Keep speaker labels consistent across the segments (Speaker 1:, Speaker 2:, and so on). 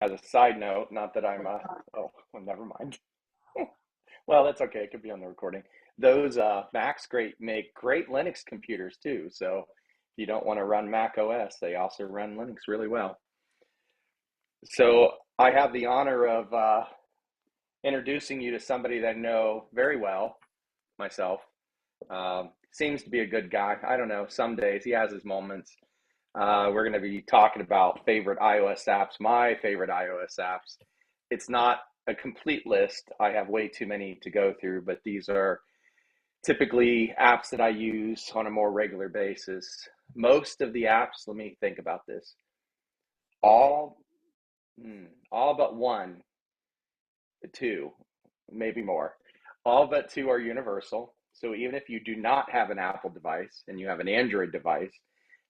Speaker 1: as a side note, not that I'm, oh, well, never mind. Well, that's okay. It could be on the recording. Those Macs make great Linux computers too. So if you don't want to run Mac OS, they also run Linux really well. So I have the honor of introducing you to somebody that I know very well, myself. Seems to be a good guy. I don't know. Some days he has his moments. We're going to be talking about favorite iOS apps, my favorite iOS apps. It's not a complete list. I have way too many to go through, but these are typically apps that I use on a more regular basis. Most of the apps, let me think about this. All, all but one, two, maybe more. All but two are universal. So even if you do not have an Apple device and you have an Android device,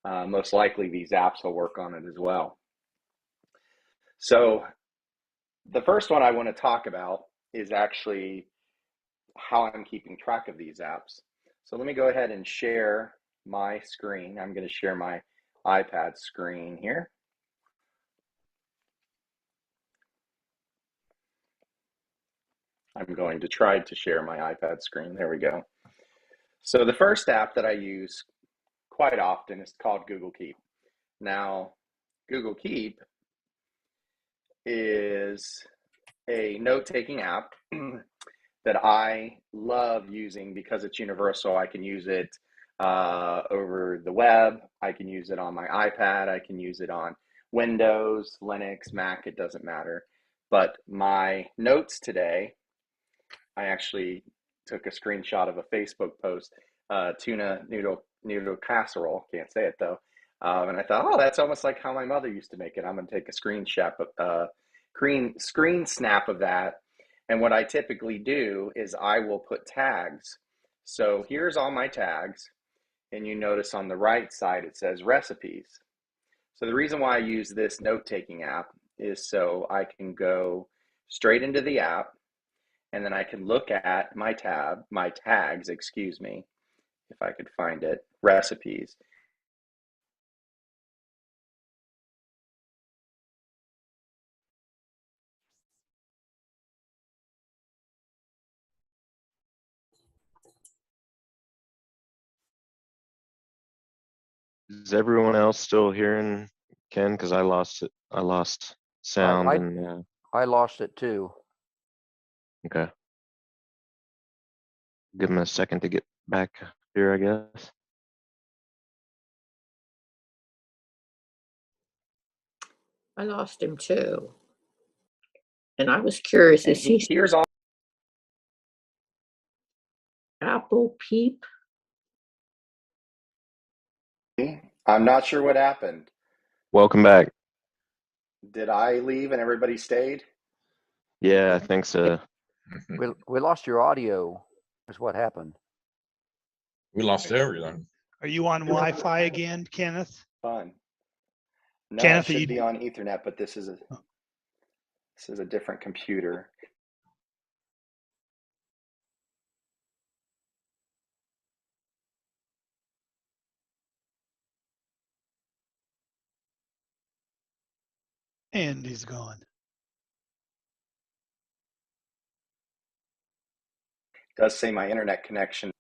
Speaker 1: most likely these apps will work on it as well. So the first one I want to talk about is actually how I'm keeping track of these apps. So let me go ahead and share my screen. I'm going to share my iPad screen here. I'm going to try to share my iPad screen. There we go. So the first app that I use quite often is called Google Keep. Now, Google Keep is a note-taking app that I love using because it's universal. I can use it over the web. I can use it on my iPad. I can use it on Windows, Linux, Mac, it doesn't matter. But my notes today, I actually took a screenshot of a Facebook post, tuna noodle casserole. Can't say it though. And I thought, oh, that's almost like how my mother used to make it. I'm going to take a screen snap of that. And what I typically do is I will put tags. So here's all my tags. And you notice on the right side, it says recipes. So the reason why I use this note-taking app is so I can go straight into the app, and then I can look at my tags, excuse me, if I could find it, recipes.
Speaker 2: Is everyone else still hearing Ken? Because I lost it. I lost sound and
Speaker 3: I lost it too.
Speaker 2: okay. Give him a second to get back here, I guess.
Speaker 4: I lost him too. And I was curious, is he
Speaker 1: Here's all.
Speaker 4: Apple Peep?
Speaker 1: I'm not sure what happened.
Speaker 2: Welcome back.
Speaker 1: Did I leave and everybody stayed?
Speaker 2: Yeah, I think so.
Speaker 3: We lost your audio, is what happened.
Speaker 5: We lost everything.
Speaker 6: Are you on Wi-Fi again, Kenneth?
Speaker 1: Fun. No,
Speaker 6: Kenneth,
Speaker 1: it should be on Ethernet, but this is a different computer.
Speaker 6: And he's gone.
Speaker 1: It does say my internet connection.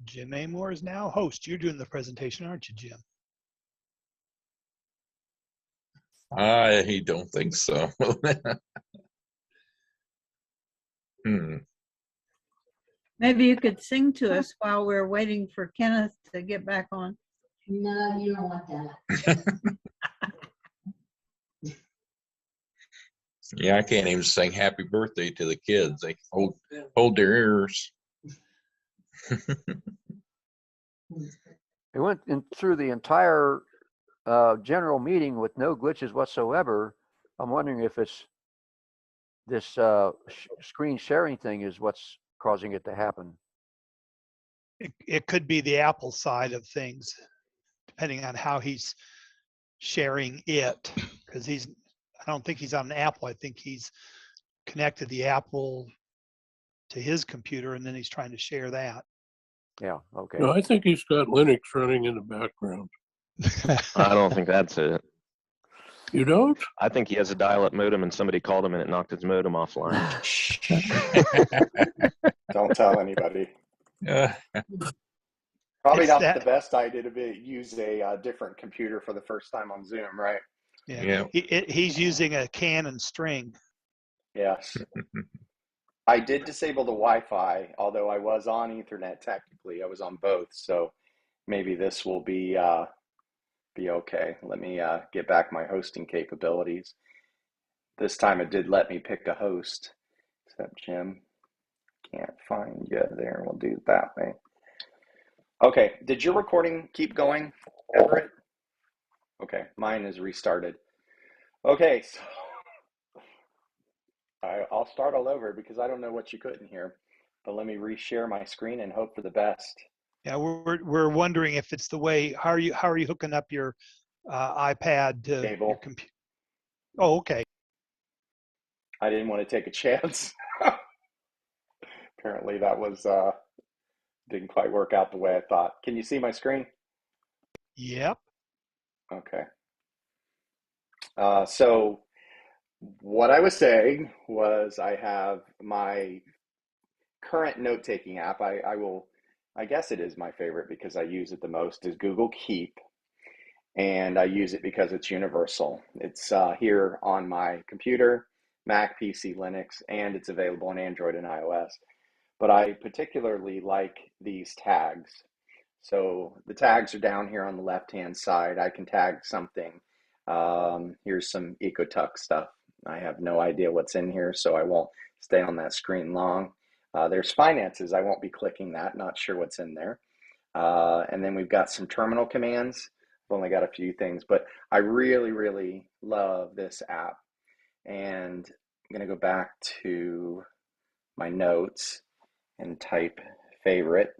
Speaker 6: Jim Amore is now host. You're doing the presentation, aren't you, Jim?
Speaker 5: I don't think so.
Speaker 7: Maybe you could sing to us while we're waiting for Kenneth to get back on.
Speaker 8: No, you don't want that.
Speaker 5: Yeah, I can't even sing happy birthday to the kids. They hold their ears.
Speaker 3: It went through the entire general meeting with no glitches whatsoever. I'm wondering if it's this screen sharing thing is what's causing it to happen.
Speaker 6: It could be the Apple side of things, depending on how he's sharing it. Because I don't think he's on an Apple. I think he's connected the Apple to his computer, and then he's trying to share that.
Speaker 3: Yeah, okay.
Speaker 9: No, I think he's got Linux running in the background.
Speaker 2: I don't think that's it.
Speaker 9: You don't?
Speaker 2: I think he has a dial-up modem and somebody called him and it knocked his modem offline.
Speaker 1: Don't tell anybody.
Speaker 5: Uh,
Speaker 1: Probably
Speaker 6: It's
Speaker 1: not
Speaker 6: that-
Speaker 1: the best idea to use a different computer for the first time on Zoom, right?
Speaker 6: Yeah.
Speaker 5: yeah.
Speaker 6: He's using a Canon string.
Speaker 1: Yes. I did disable the Wi-Fi, although I was on Ethernet technically. I was on both, so maybe this will be okay. Let me get back my hosting capabilities. This time it did let me pick a host, except Jim, can't find you there. We'll do it that way. Okay, did your recording keep going, Everett? Okay, mine is restarted. Okay, so I'll start all over because I don't know what you couldn't hear, but let me reshare my screen and hope for the best.
Speaker 6: Yeah, we're wondering if it's the way. How are you hooking up your iPad to
Speaker 1: Cable.
Speaker 6: your computer? Oh, okay.
Speaker 1: I didn't want to take a chance. Apparently that was didn't quite work out the way I thought. Can you see my screen?
Speaker 6: Yep.
Speaker 1: Okay. So what I was saying was I have my current note-taking app. I guess it is my favorite because I use it the most, is Google Keep. And I use it because it's universal. It's here on my computer, Mac, PC, Linux, and it's available on Android and iOS. But I particularly like these tags. So the tags are down here on the left-hand side. I can tag something. Here's some EcoTuck stuff. I have no idea what's in here, so I won't stay on that screen long. There's finances. I won't be clicking that. Not sure what's in there. And then we've got some terminal commands. I've only got a few things, but I really, really love this app. And I'm going to go back to my notes and type favorite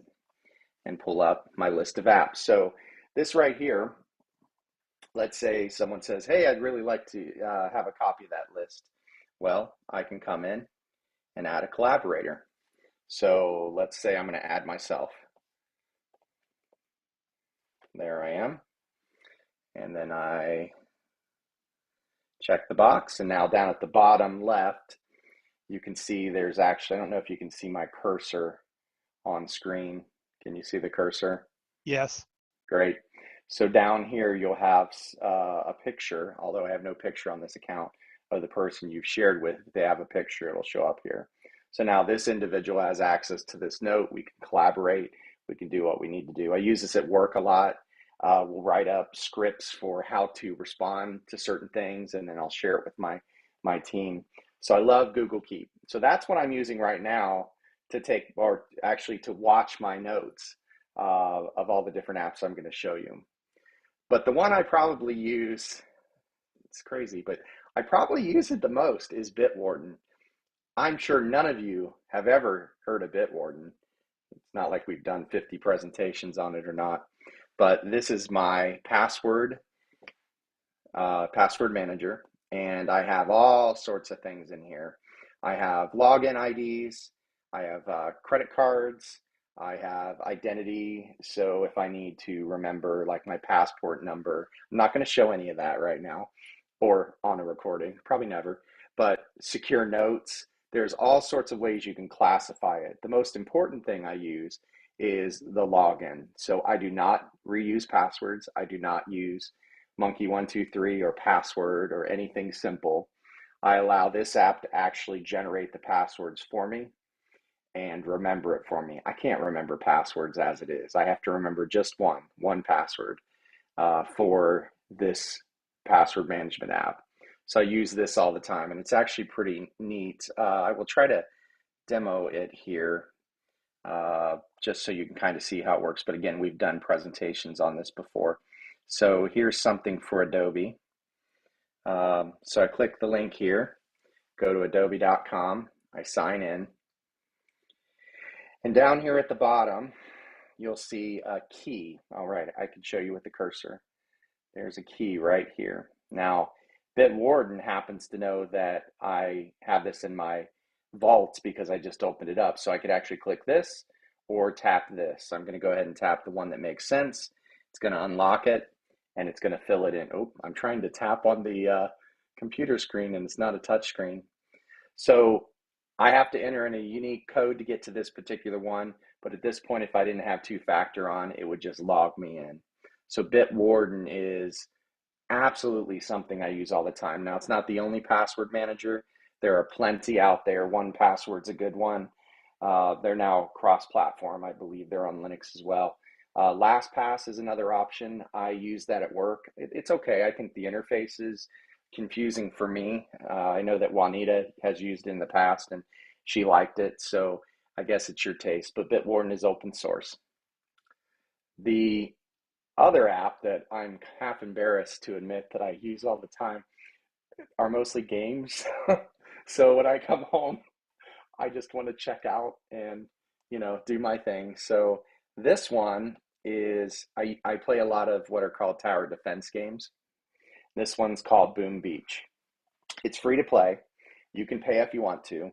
Speaker 1: and pull up my list of apps. So this right here, let's say someone says, hey, I'd really like to have a copy of that list. Well, I can come in and add a collaborator. So let's say I'm going to add myself. There I am. And then I check the box. And now down at the bottom left, you can see there's actually, I don't know if you can see my cursor on screen. Can you see the cursor?
Speaker 6: Yes.
Speaker 1: Great. So down here, you'll have a picture, although I have no picture on this account, of the person you've shared with. If they have a picture, it'll show up here. So now this individual has access to this note. We can collaborate. We can do what we need to do. I use this at work a lot. We'll write up scripts for how to respond to certain things, and then I'll share it with my team. So I love Google Keep. So that's what I'm using right now to take, or actually to watch my notes of all the different apps I'm going to show you. But the one I probably use, it's crazy, but I probably use it the most is Bitwarden. I'm sure none of you have ever heard of Bitwarden. It's not like we've done 50 presentations on it or not, but this is my password manager, and I have all sorts of things in here. I have login IDs, I have credit cards, I have identity. So if I need to remember like my passport number, I'm not going to show any of that right now or on a recording, probably never, but secure notes. There's all sorts of ways you can classify it. The most important thing I use is the login. So I do not reuse passwords. I do not use Monkey123 or password or anything simple. I allow this app to actually generate the passwords for me and remember it for me. I can't remember passwords as it is. I have to remember just one password for this password management app. So I use this all the time, and it's actually pretty neat. I will try to demo it here just so you can kind of see how it works. But again, we've done presentations on this before. So here's something for Adobe. So I click the link here, go to adobe.com, I sign in. And down here at the bottom, you'll see a key. All right, I can show you with the cursor. There's a key right here. Now, Bitwarden happens to know that I have this in my vaults because I just opened it up. So I could actually click this, or tap this. So I'm going to go ahead and tap the one that makes sense. It's going to unlock it, and it's going to fill it in. Oh, I'm trying to tap on the computer screen, and it's not a touch screen. So I have to enter in a unique code to get to this particular one. But at this point, if I didn't have two-factor on, it would just log me in. So Bitwarden is absolutely something I use all the time. Now, it's not the only password manager. There are plenty out there. 1Password's a good one. They're now cross-platform. I believe they're on Linux as well. LastPass is another option. I use that at work. It's okay. I think the interface is confusing for me. I know that Juanita has used it in the past and she liked it. So I guess it's your taste, but Bitwarden is open source. The other app that I'm half embarrassed to admit that I use all the time are mostly games. So when I come home, I just want to check out and, do my thing. So this one is, I play a lot of what are called tower defense games. This one's called Boom Beach. It's free to play. You can pay if you want to,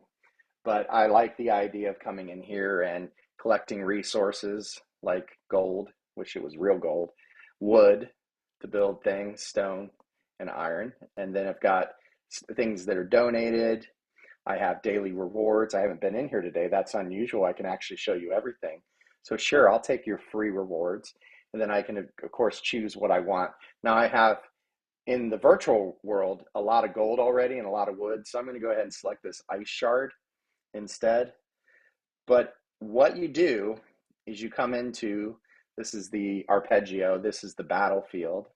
Speaker 1: but I like the idea of coming in here and collecting resources like gold, which it was real gold, wood to build things, stone and iron. And then I've got things that are donated. I have daily rewards. I haven't been in here today. That's unusual. I can actually show you everything. So sure, I'll take your free rewards. And then I can, of course, choose what I want. Now I have, in the virtual world, a lot of gold already and a lot of wood. So I'm going to go ahead and select this ice shard instead. But what you do is you come into, this is the arpeggio, this is the battlefield.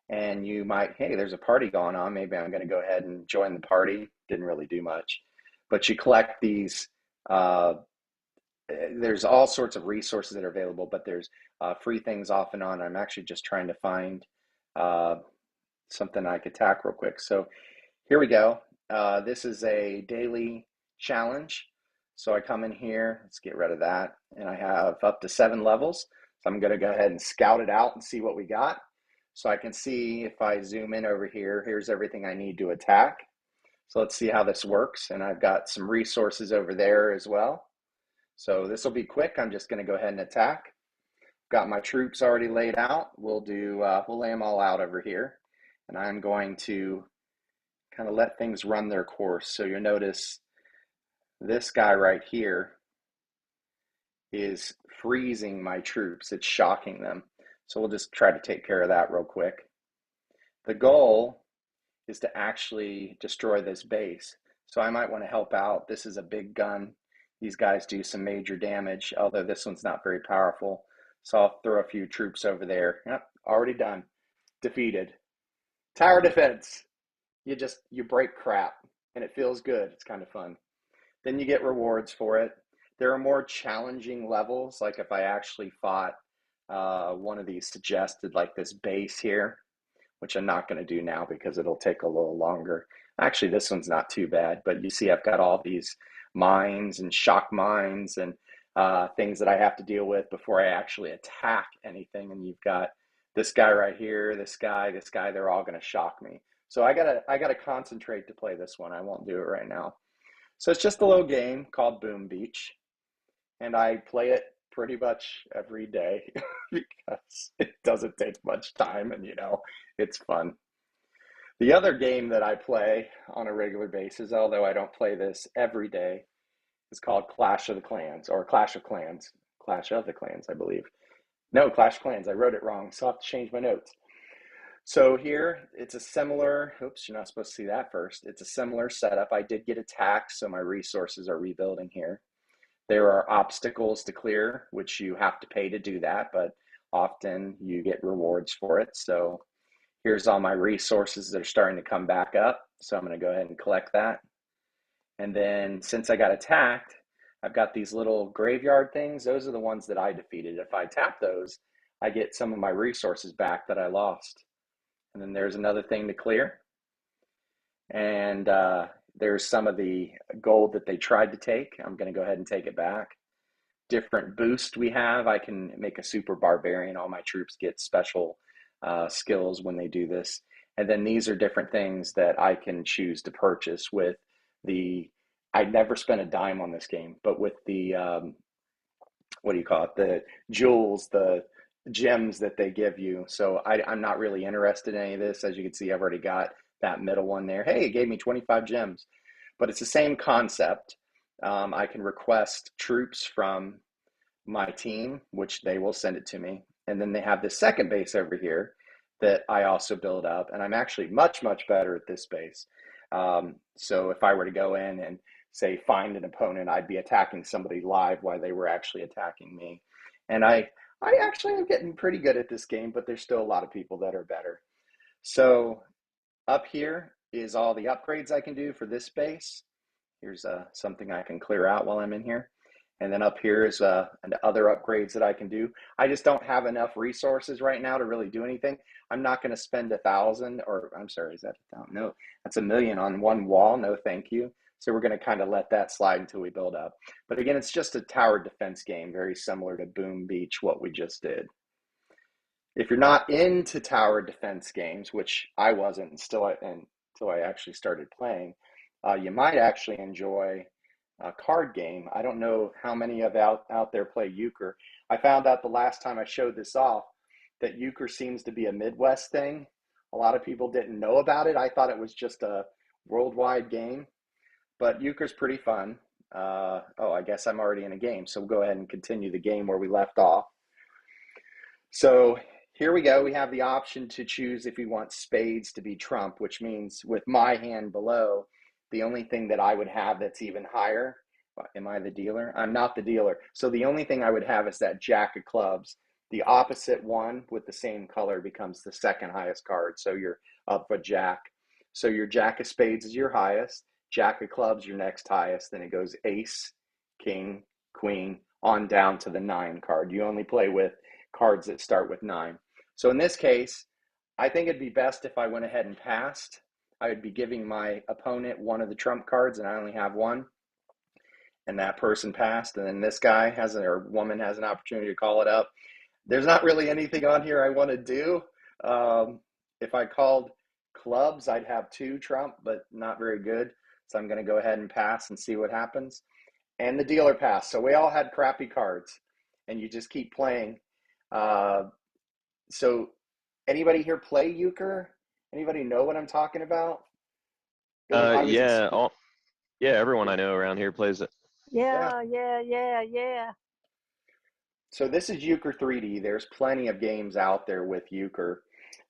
Speaker 1: And you might, hey, there's a party going on. Maybe I'm going to go ahead and join the party. Didn't really do much. But you collect these, there's all sorts of resources that are available, but there's free things off and on. I'm actually just trying to find something I could attack real quick. So here we go. This is a daily challenge. So I come in here, let's get rid of that. And I have up to 7 levels. So I'm going to go ahead and scout it out and see what we got. So I can see if I zoom in over here, here's everything I need to attack. So let's see how this works. And I've got some resources over there as well. So this will be quick. I'm just going to go ahead and attack. Got my troops already laid out. We'll lay them all out over here. And I'm going to kind of let things run their course. So you'll notice this guy right here is freezing my troops. It's shocking them. So we'll just try to take care of that real quick. The goal is to actually destroy this base. So I might want to help out. This is a big gun. These guys do some major damage, although this one's not very powerful. So I'll throw a few troops over there. Yep, already done. Defeated. Tower defense. You break crap and it feels good. It's kind of fun. Then you get rewards for it. There are more challenging levels, like if I actually fought one of these suggested, like this base here, which I'm not going to do now because it'll take a little longer. Actually, this one's not too bad, but you see I've got all these mines and shock mines and things that I have to deal with before I actually attack anything. And you've got this guy right here, this guy, they're all going to shock me. So I gotta concentrate to play this one. I won't do it right now. So it's just a little game called Boom Beach. And I play it pretty much every day because it doesn't take much time and it's fun. The other game that I play on a regular basis, although I don't play this every day, is called Clash of the Clans, or Clash of Clans. Clash of the Clans, I believe. No, Clash of Clans. I wrote it wrong, so I'll have to change my notes. So here, it's a similar, oops, you're not supposed to see that first. It's a similar setup. I did get attacked, so my resources are rebuilding here. There are obstacles to clear, which you have to pay to do that, but often you get rewards for it. So here's all my resources that are starting to come back up. So I'm going to go ahead and collect that. And then since I got attacked, I've got these little graveyard things. Those are the ones that I defeated. If I tap those, I get some of my resources back that I lost. And then there's another thing to clear. And there's some of the gold that they tried to take. I'm going to go ahead and take it back. Different boost we have. I can make a super barbarian. All my troops get special skills when they do this. And then these are different things that I can choose to purchase with the, I never spent a dime on this game, but with the what do you call it? The jewels, the gems that they give you. So I'm not really interested in any of this. As you can see, I've already got that middle one there. Hey, it gave me 25 gems, but it's the same concept. I can request troops from my team, which they will send it to me. And then they have this second base over here that I also build up. And I'm actually much, much better at this base. So if I were to go in and say, find an opponent, I'd be attacking somebody live while they were actually attacking me. And I actually am getting pretty good at this game, but there's still a lot of people that are better. So up here is all the upgrades I can do for this base. Here's something I can clear out while I'm in here. And then up here is other upgrades that I can do. I just don't have enough resources right now to really do anything. I'm not going to spend 1,000, or I'm sorry, is that 1,000? No, that's 1,000,000 on one wall. No, thank you. So we're going to kind of let that slide until we build up. But again, it's just a tower defense game, very similar to Boom Beach, what we just did. If you're not into tower defense games, which I wasn't until I actually started playing, you might actually enjoy a card game. I don't know how many of out there play euchre. I found out the last time I showed this off that euchre seems to be a Midwest thing. A lot of people didn't know about it. I thought it was just a worldwide game, but euchre's pretty fun. Oh, I guess I'm already in a game, so we'll go ahead and continue the game where we left off. So here we go. We have the option to choose if we want spades to be trump, which means with my hand below, the only thing that I would have that's even higher, am I the dealer? I'm not the dealer. So the only thing I would have is that jack of clubs. The opposite one with the same color becomes the second highest card. So you're up a jack. So your jack of spades is your highest, jack of clubs your next highest. Then it goes ace, king, queen, on down to the 9 card. You only play with cards that start with 9. So in this case, I think it'd be best if I went ahead and passed. I would be giving my opponent one of the trump cards, and I only have one. And that person passed, and then this guy or woman has an opportunity to call it up. There's not really anything on here I want to do. If I called clubs, I'd have 2 trump, but not very good. So I'm going to go ahead and pass and see what happens. And the dealer passed. So we all had crappy cards, and you just keep playing. So anybody here play euchre? Anybody know what I'm talking about?
Speaker 2: Yeah, everyone I know around here plays it.
Speaker 10: Yeah.
Speaker 1: So this is Euchre 3D. There's plenty of games out there with euchre,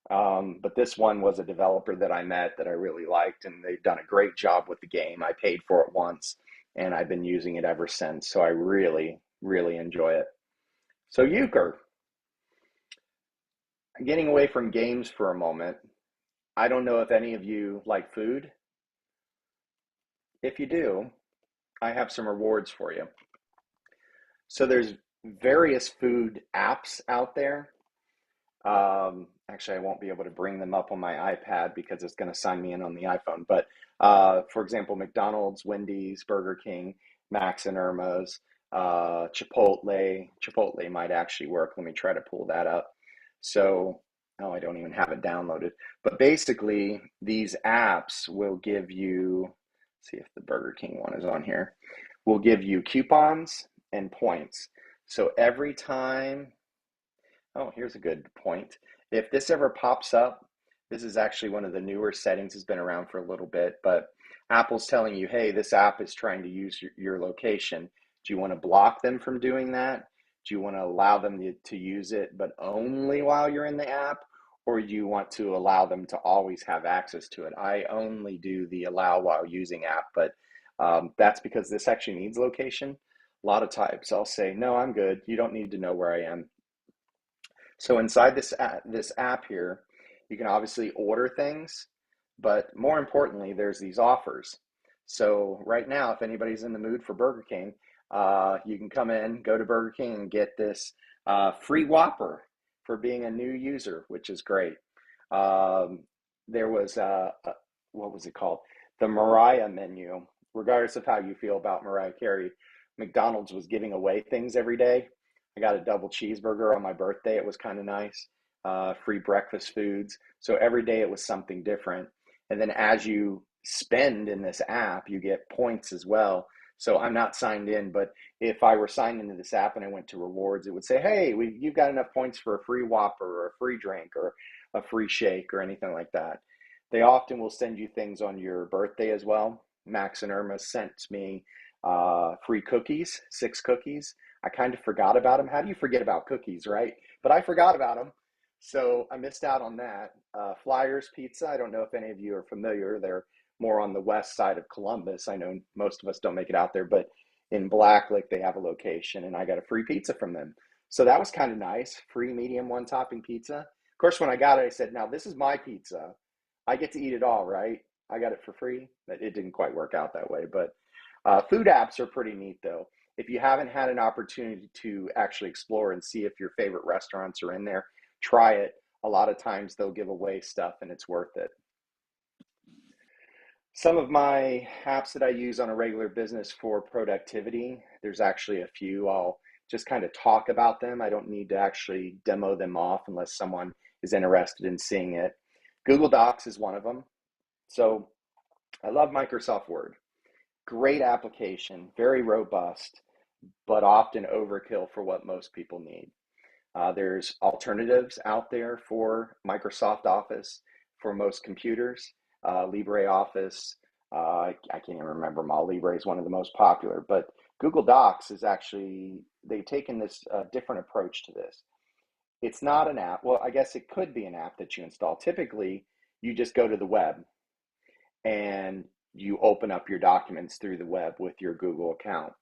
Speaker 1: but this one was a developer that I met that I really liked, and they've done a great job with the game. I paid for it once, and I've been using it ever since. So I really, really enjoy it. So euchre. Getting away from games for a moment, I don't know if any of you like food. If you do, I have some rewards for you. So there's various food apps out there. Actually, I won't be able to bring them up on my iPad because it's going to sign me in on the iPhone. But for example, McDonald's, Wendy's, Burger King, Max and Irma's, Chipotle. Chipotle might actually work. Let me try to pull that up. So, I don't even have it downloaded. But basically, these apps will give you, see if the Burger King one is on here, will give you coupons and points. So every time, here's a good point. If this ever pops up, this is actually one of the newer settings. It's been around for a little bit, but Apple's telling you, hey, this app is trying to use your location. Do you want to block them from doing that? Do you want to allow them to use it, but only while you're in the app? Or do you want to allow them to always have access to it? I only do the allow while using app, but that's because this actually needs location. A lot of times I'll say, no, I'm good. You don't need to know where I am. So inside this app here, you can obviously order things, but more importantly, there's these offers. So right now, if anybody's in the mood for Burger King, you can come in, go to Burger King and get this free Whopper for being a new user, which is great. There was, what was it called? The Mariah menu. Regardless of how you feel about Mariah Carey, McDonald's was giving away things every day. I got a double cheeseburger on my birthday. It was kind of nice. Free breakfast foods. So every day it was something different. And then as you spend in this app, you get points as well. So I'm not signed in, but if I were signed into this app and I went to rewards, it would say, hey, you've got enough points for a free Whopper or a free drink or a free shake or anything like that. They often will send you things on your birthday as well. Max and Irma sent me free cookies, 6 cookies. I kind of forgot about them. How do you forget about cookies, right? But I forgot about them. So I missed out on that. Flyers Pizza, I don't know if any of you are familiar. They're more on the west side of Columbus. I know most of us don't make it out there, but in Blacklick, they have a location, and I got a free pizza from them. So that was kind of nice. Free medium 1-topping pizza. Of course, when I got it, I said, now this is my pizza. I get to eat it all, right? I got it for free. But it didn't quite work out that way. But food apps are pretty neat, though. If you haven't had an opportunity to actually explore and see if your favorite restaurants are in there, try it. A lot of times they'll give away stuff, and it's worth it. Some of my apps that I use on a regular business for productivity, there's actually a few. I'll just kind of talk about them. I don't need to actually demo them off unless someone is interested in seeing it. Google Docs is one of them. So I love Microsoft Word. Great application, very robust, but often overkill for what most people need. There's alternatives out there for Microsoft Office for most computers. LibreOffice, I can't even remember them all. Libre is one of the most popular, but Google Docs is actually, they've taken this different approach to this. It's not an app. Well, I guess it could be an app that you install. Typically, you just go to the web and you open up your documents through the web with your Google account.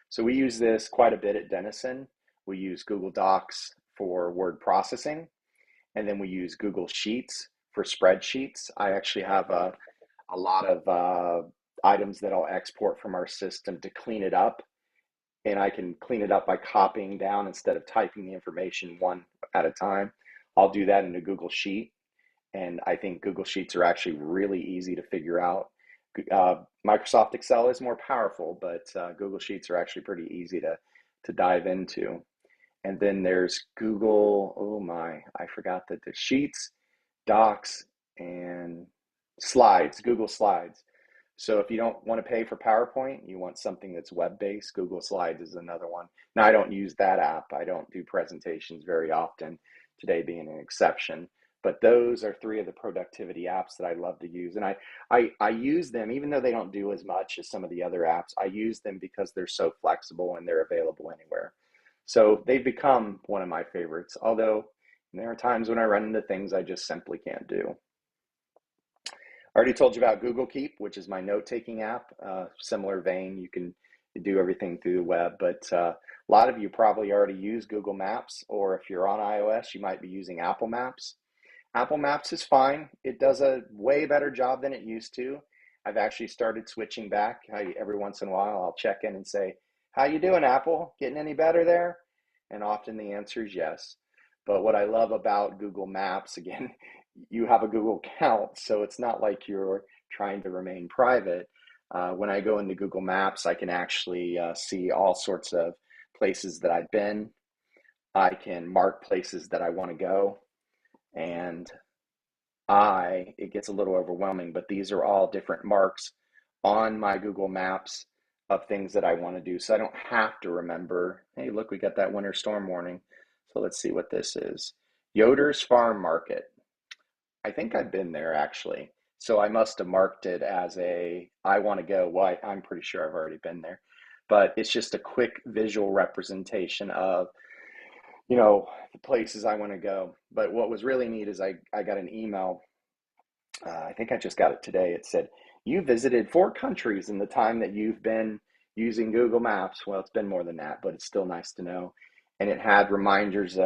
Speaker 1: So we use this quite a bit at Denison. We use Google Docs for word processing, and then we use Google Sheets for spreadsheets. I actually have a lot of items that I'll export from our system to clean it up, and I can clean it up by copying down instead of typing the information one at a time. I'll do that in a Google Sheet, and I think Google Sheets are actually really easy to figure out. Microsoft Excel is more powerful, but Google Sheets are actually pretty easy to dive into. And then there's Google, oh my, I forgot that there's Sheets, Docs, and Slides, Google Slides. So if you don't want to pay for PowerPoint, you want something that's web-based, Google Slides is another one. Now, I don't use that app. I don't do presentations very often, today being an exception. But those are 3 of the productivity apps that I love to use. And I use them, even though they don't do as much as some of the other apps, I use them because they're so flexible and they're available anywhere. So they've become one of my favorites, although there are times when I run into things I just simply can't do. I already told you about Google Keep, which is my note-taking app. Similar vein, you can do everything through the web, but a lot of you probably already use Google Maps, or if you're on iOS, you might be using Apple Maps. Apple Maps is fine. It does a way better job than it used to. I've actually started switching back. Every once in a while, I'll check in and say, how you doing, Apple? Getting any better there? And often the answer is yes. But what I love about Google Maps, again, you have a Google account, so it's not like you're trying to remain private. When I go into Google Maps, I can actually see all sorts of places that I've been. I can mark places that I want to go. And it gets a little overwhelming, but these are all different marks on my Google Maps of things that I want to do. So I don't have to remember, hey, look, we got that winter storm warning. So let's see what this is. Yoder's Farm Market. I think I've been there actually. So I must have marked it as I want to go. Well, I'm pretty sure I've already been there, but it's just a quick visual representation of, the places I want to go. But what was really neat is I got an email. I think I just got it today. It said, you visited 4 countries in the time that you've been using Google Maps. Well, it's been more than that, but it's still nice to know. And it had reminders,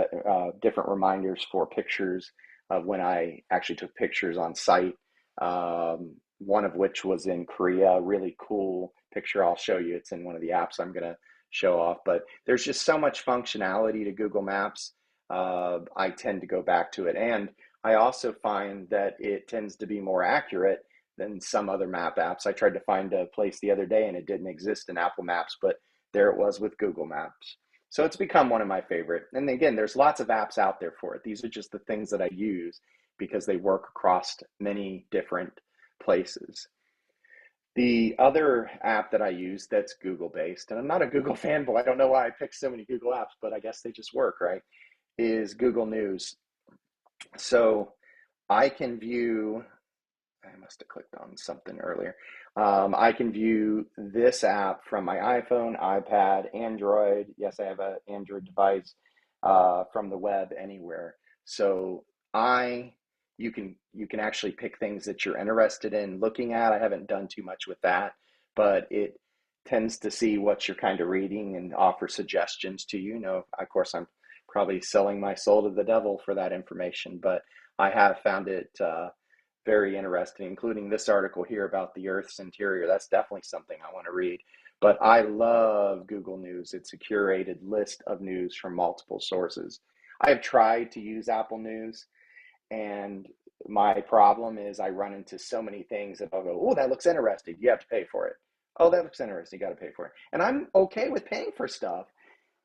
Speaker 1: different reminders for pictures of when I actually took pictures on site. One of which was in Korea, really cool picture. I'll show you. It's in one of the apps I'm going to show off, but there's just so much functionality to Google Maps. I tend to go back to it. And I also find that it tends to be more accurate than some other map apps. I tried to find a place the other day and it didn't exist in Apple Maps, but there it was with Google Maps. So it's become one of my favorite. And again, there's lots of apps out there for it. These are just the things that I use because they work across many different places. The other app that I use that's Google based, and I'm not a Google fanboy, I don't know why I picked so many Google apps, but I guess they just work, right? Is Google News. So I can view, I must have clicked on something earlier. I can view this app from my iPhone, iPad, Android. Yes, I have an Android device from the web anywhere. So you can actually pick things that you're interested in looking at. I haven't done too much with that, but it tends to see what you're kind of reading and offer suggestions to you. No, of course, I'm probably selling my soul to the devil for that information, but I have found it very interesting, including this article here about the Earth's interior. That's definitely something I want to read. But I love Google News. It's a curated list of news from multiple sources. I have tried to use Apple News, and my problem is I run into so many things that I'll go, oh, that looks interesting. You have to pay for it. Oh, that looks interesting. You got to pay for it. And I'm okay with paying for stuff.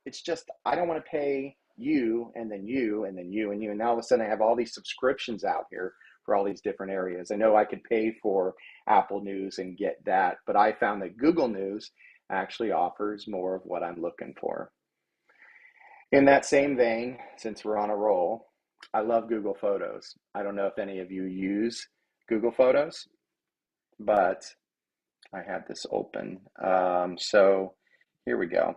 Speaker 1: It's just I don't want to pay you and then you and then you and you. And now all of a sudden I have all these subscriptions out here for all these different areas. I know I could pay for Apple News and get that, but I found that Google News actually offers more of what I'm looking for. In that same vein, since we're on a roll, I love Google Photos. I don't know if any of you use Google Photos, but I had this open. So here we go.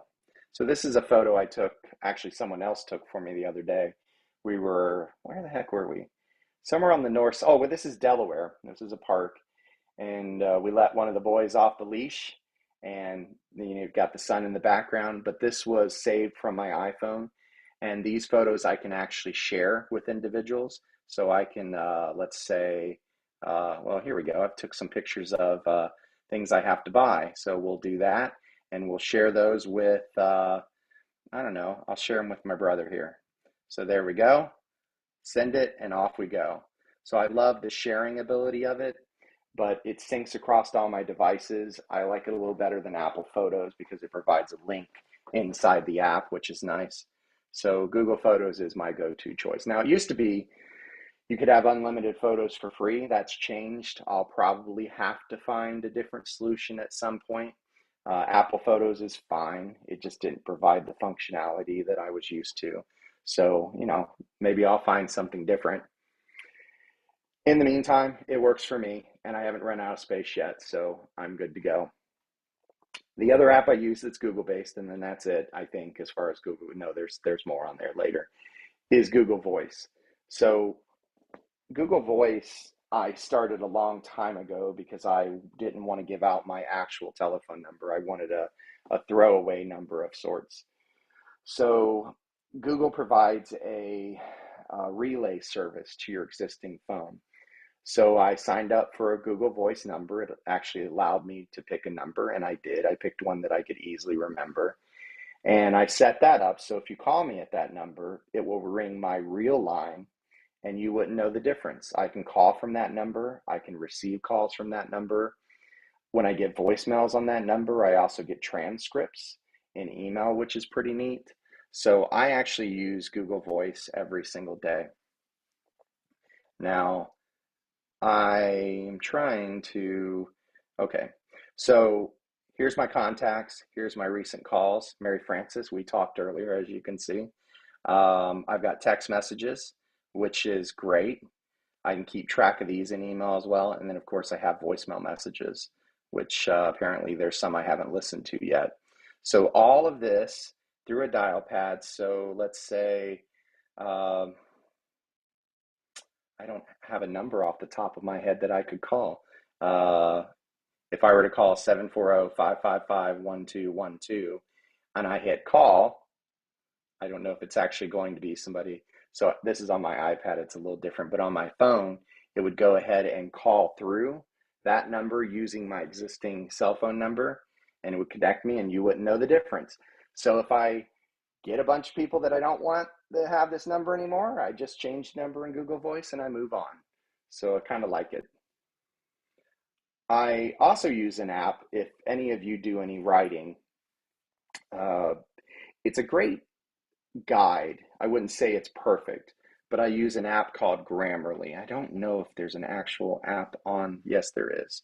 Speaker 1: So this is a photo I took, actually someone else took for me the other day. We were, where the heck were we? Somewhere on the north, oh, well, this is Delaware. This is a park. And we let one of the boys off the leash, and you've got the sun in the background, but this was saved from my iPhone. And these photos I can actually share with individuals. So I can, let's say, well, here we go. I've took some pictures of things I have to buy. So we'll do that, and we'll share those with, I don't know, I'll share them with my brother here. So there we go. Send it, and off we go. So I love the sharing ability of it, but it syncs across all my devices. I like it a little better than Apple Photos because it provides a link inside the app, which is nice. So Google Photos is my go-to choice. Now, it used to be you could have unlimited photos for free. That's changed. I'll probably have to find a different solution at some point. Apple Photos is fine. It just didn't provide the functionality that I was used to. So, maybe I'll find something different. In the meantime, it works for me, and I haven't run out of space yet, so I'm good to go. The other app I use that's Google-based, and then that's it, I think, as far as Google. No, there's more on there later, is Google Voice. So Google Voice, I started a long time ago because I didn't want to give out my actual telephone number. I wanted a throwaway number of sorts. So Google provides a relay service to your existing phone. So I signed up for a Google Voice number. It actually allowed me to pick a number, and I did. I picked one that I could easily remember. And I set that up so if you call me at that number, it will ring my real line, and you wouldn't know the difference. I can call from that number. I can receive calls from that number. When I get voicemails on that number, I also get transcripts in email, which is pretty neat. So I actually use Google Voice every single day. Now, I'm trying to, okay, so here's my contacts. Here's my recent calls. Mary Frances, we talked earlier, as you can see. I've got text messages, which is great. I can keep track of these in email as well. And then, of course, I have voicemail messages, which apparently there's some I haven't listened to yet. So all of this through a dial pad. So let's say, I don't have a number off the top of my head that I could call. If I were to call 740-555-1212 and I hit call, I don't know if it's actually going to be somebody. So this is on my iPad, it's a little different, but on my phone, it would go ahead and call through that number using my existing cell phone number, and it would connect me, and you wouldn't know the difference. So if I get a bunch of people that I don't want to have this number anymore, I just change the number in Google Voice and I move on. So I kind of like it. I also use an app, if any of you do any writing, it's a great guide. I wouldn't say it's perfect, but I use an app called Grammarly. I don't know if there's an actual app on, yes there is.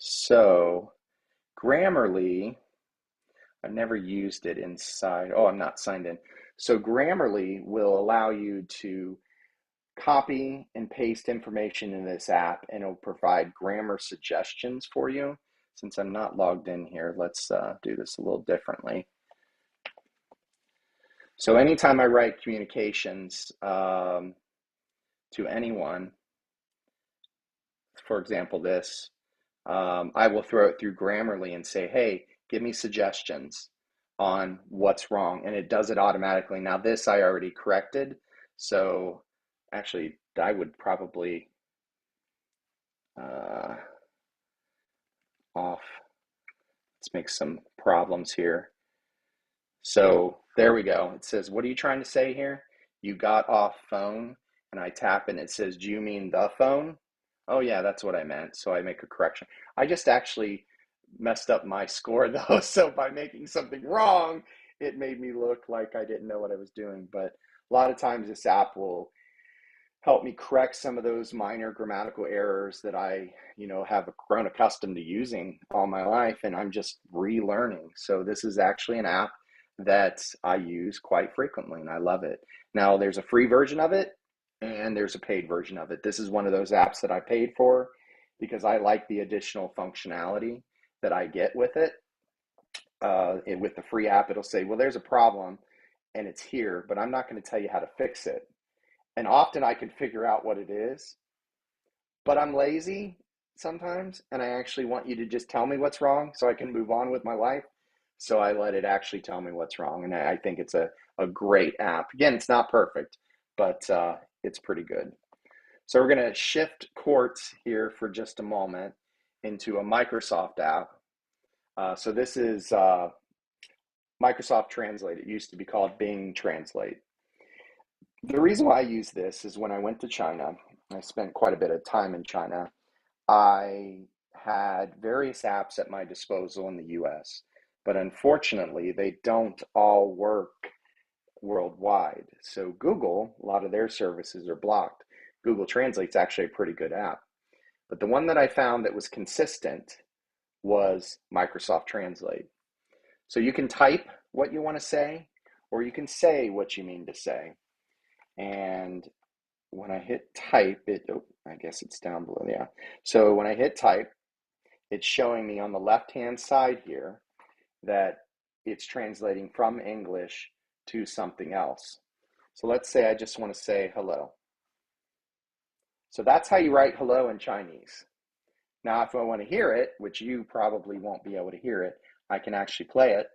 Speaker 1: So Grammarly, I've never used it inside. Oh, I'm not signed in. So Grammarly will allow you to copy and paste information in this app, and it'll provide grammar suggestions for you. Since I'm not logged in here, let's do this a little differently. So anytime I write communications to anyone, for example, this, I will throw it through Grammarly and say, hey, give me suggestions on what's wrong. And it does it automatically. Now this I already corrected. So actually I would probably off. Let's make some problems here. So there we go. It says, what are you trying to say here? You got off phone, and I tap and it says, do you mean the phone? Oh yeah, that's what I meant. So I make a correction. I just actually messed up my score though. So by making something wrong, it made me look like I didn't know what I was doing. But a lot of times this app will help me correct some of those minor grammatical errors that I, have grown accustomed to using all my life, and I'm just relearning. So this is actually an app that I use quite frequently, and I love it. Now, there's a free version of it, and there's a paid version of it. This is one of those apps that I paid for because I like the additional functionality that I get with it. With the free app, it'll say, well, there's a problem, and it's here, but I'm not going to tell you how to fix it. And often I can figure out what it is, but I'm lazy sometimes, and I actually want you to just tell me what's wrong so I can move on with my life. So I let it actually tell me what's wrong, and I think it's a great app. Again, it's not perfect, but it's pretty good. So we're going to shift Quartz here for just a moment into a Microsoft app. So this is Microsoft Translate. It used to be called Bing Translate. The reason why I use this is when I went to China, I spent quite a bit of time in China, I had various apps at my disposal in the US, but unfortunately, they don't all work worldwide. So Google, a lot of their services are blocked. Google Translate's actually a pretty good app. But the one that I found that was consistent was Microsoft Translate. So you can type what you want to say, or you can say what you mean to say. And when I hit type, I guess it's down below, yeah. So when I hit type, it's showing me on the left-hand side here that it's translating from English to something else. So let's say I just want to say hello. So that's how you write hello in Chinese. Now, if I want to hear it, which you probably won't be able to hear it, I can actually play it.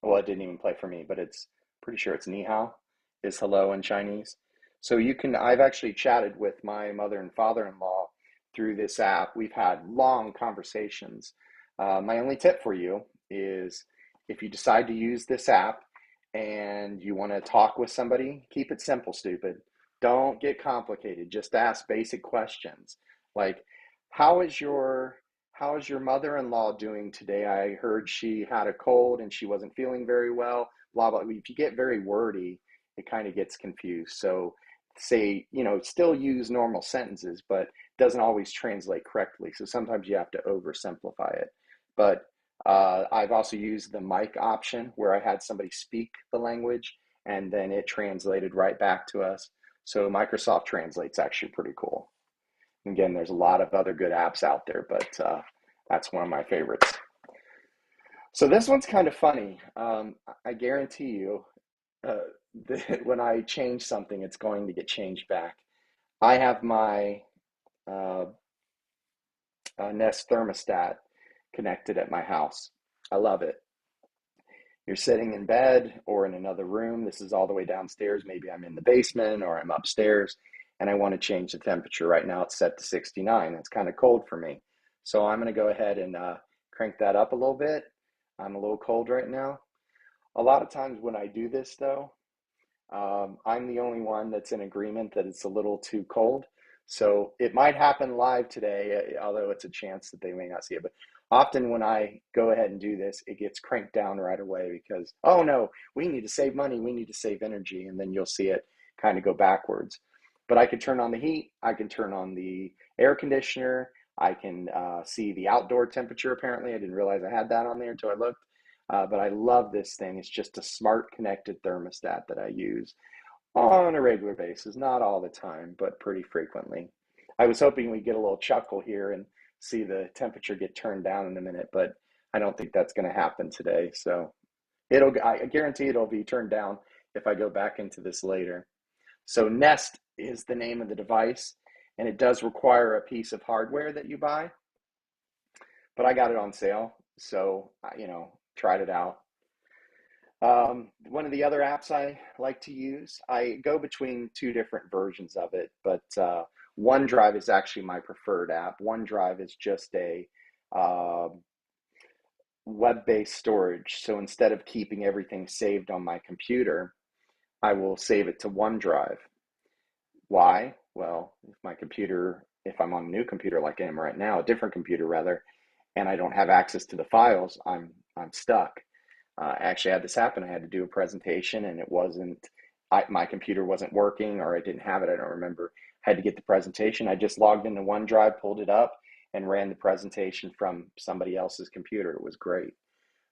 Speaker 1: Well, it didn't even play for me, but it's pretty sure it's ni hao is hello in Chinese. So I've actually chatted with my mother and father-in-law through this app. We've had long conversations. My only tip for you is if you decide to use this app and you want to talk with somebody, keep it simple, stupid. Don't get complicated. Just ask basic questions like, how is your mother-in-law doing today? I heard she had a cold and she wasn't feeling very well, blah, blah. If you get very wordy, it kind of gets confused. So say, still use normal sentences, but it doesn't always translate correctly. So sometimes you have to oversimplify it. But I've also used the mic option where I had somebody speak the language and then it translated right back to us. So Microsoft Translate's actually pretty cool. Again, there's a lot of other good apps out there, but that's one of my favorites. So this one's kind of funny. I guarantee you that when I change something, it's going to get changed back. I have my Nest thermostat connected at my house. I love it. You're sitting in bed or in another room. This is all the way downstairs. Maybe I'm in the basement or I'm upstairs and I want to change the temperature. Right now it's set to 69. It's kind of cold for me. So I'm going to go ahead and crank that up a little bit. I'm a little cold right now. A lot of times when I do this though, I'm the only one that's in agreement that it's a little too cold. So it might happen live today, although it's a chance that they may not see it. But often when I go ahead and do this, it gets cranked down right away because, oh no, we need to save money, we need to save energy, and then you'll see it kind of go backwards. But I could turn on the heat, I can turn on the air conditioner. I can see the outdoor temperature. Apparently, I didn't realize I had that on there until I looked. But I love this thing. It's just a smart connected thermostat that I use on a regular basis, not all the time, but pretty frequently. I was hoping we'd get a little chuckle here and see the temperature get turned down in a minute, but I don't think that's going to happen today. So I guarantee it'll be turned down if I go back into this later. So Nest is the name of the device, and it does require a piece of hardware that you buy, but I got it on sale, so tried it out. One of the other apps I like to use, I go between two different versions of it, but OneDrive is actually my preferred app. OneDrive is just a web-based storage. So instead of keeping everything saved on my computer, I will save it to OneDrive. Why? Well, if I'm on a new computer like I am right now, a different computer rather, and I don't have access to the files, I'm stuck. I actually had this happen. I had to do a presentation and my computer wasn't working, or I didn't have it. I don't remember. I had to get the presentation. I just logged into OneDrive, pulled it up, and ran the presentation from somebody else's computer. It was great.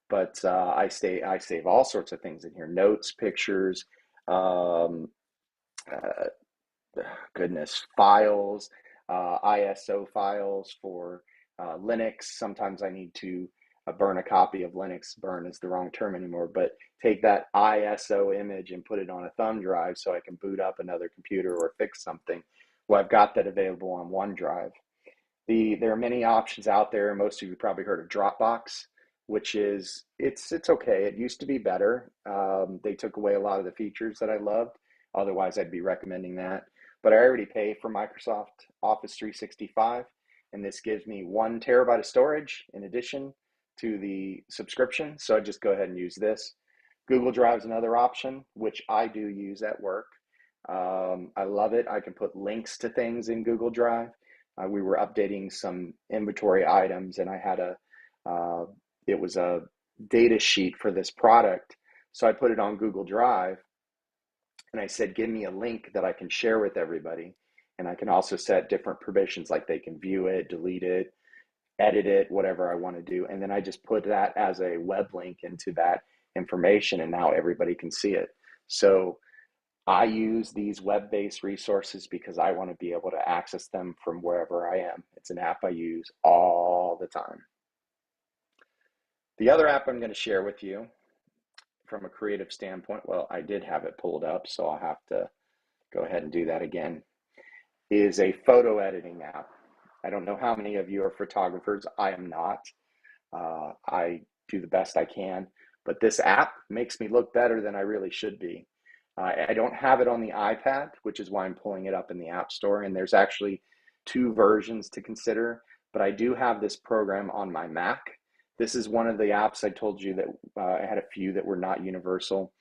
Speaker 1: But I save all sorts of things in here: notes, pictures, files, ISO files for Linux. Sometimes I need to burn a copy of Linux. Burn is the wrong term anymore, but take that ISO image and put it on a thumb drive so I can boot up another computer or fix something. Well, I've got that available on OneDrive. There are many options out there. Most of you probably heard of Dropbox, which is, it's okay. It used to be better. They took away a lot of the features that I loved. Otherwise, I'd be recommending that. But I already pay for Microsoft Office 365, and this gives me 1 terabyte of storage in addition to the subscription. So I just go ahead and use this. Google Drive is another option, which I do use at work. I love it. I can put links to things in Google Drive. We were updating some inventory items, and I had it was a data sheet for this product. So I put it on Google Drive, and I said, give me a link that I can share with everybody. And I can also set different permissions, like they can view it, delete it, edit it, whatever I want to do. And then I just put that as a web link into that information, and now everybody can see it. So I use these web-based resources because I want to be able to access them from wherever I am. It's an app I use all the time. The other app I'm going to share with you from a creative standpoint, well, I did have it pulled up, so I'll have to go ahead and do that again, is a photo editing app. I don't know how many of you are photographers. I am not. I do the best I can, but this app makes me look better than I really should be. I don't have it on the iPad, which is why I'm pulling it up in the App Store, and there's actually 2 versions to consider, but I do have this program on my Mac. This is one of the apps I told you that I had a few that were not universal.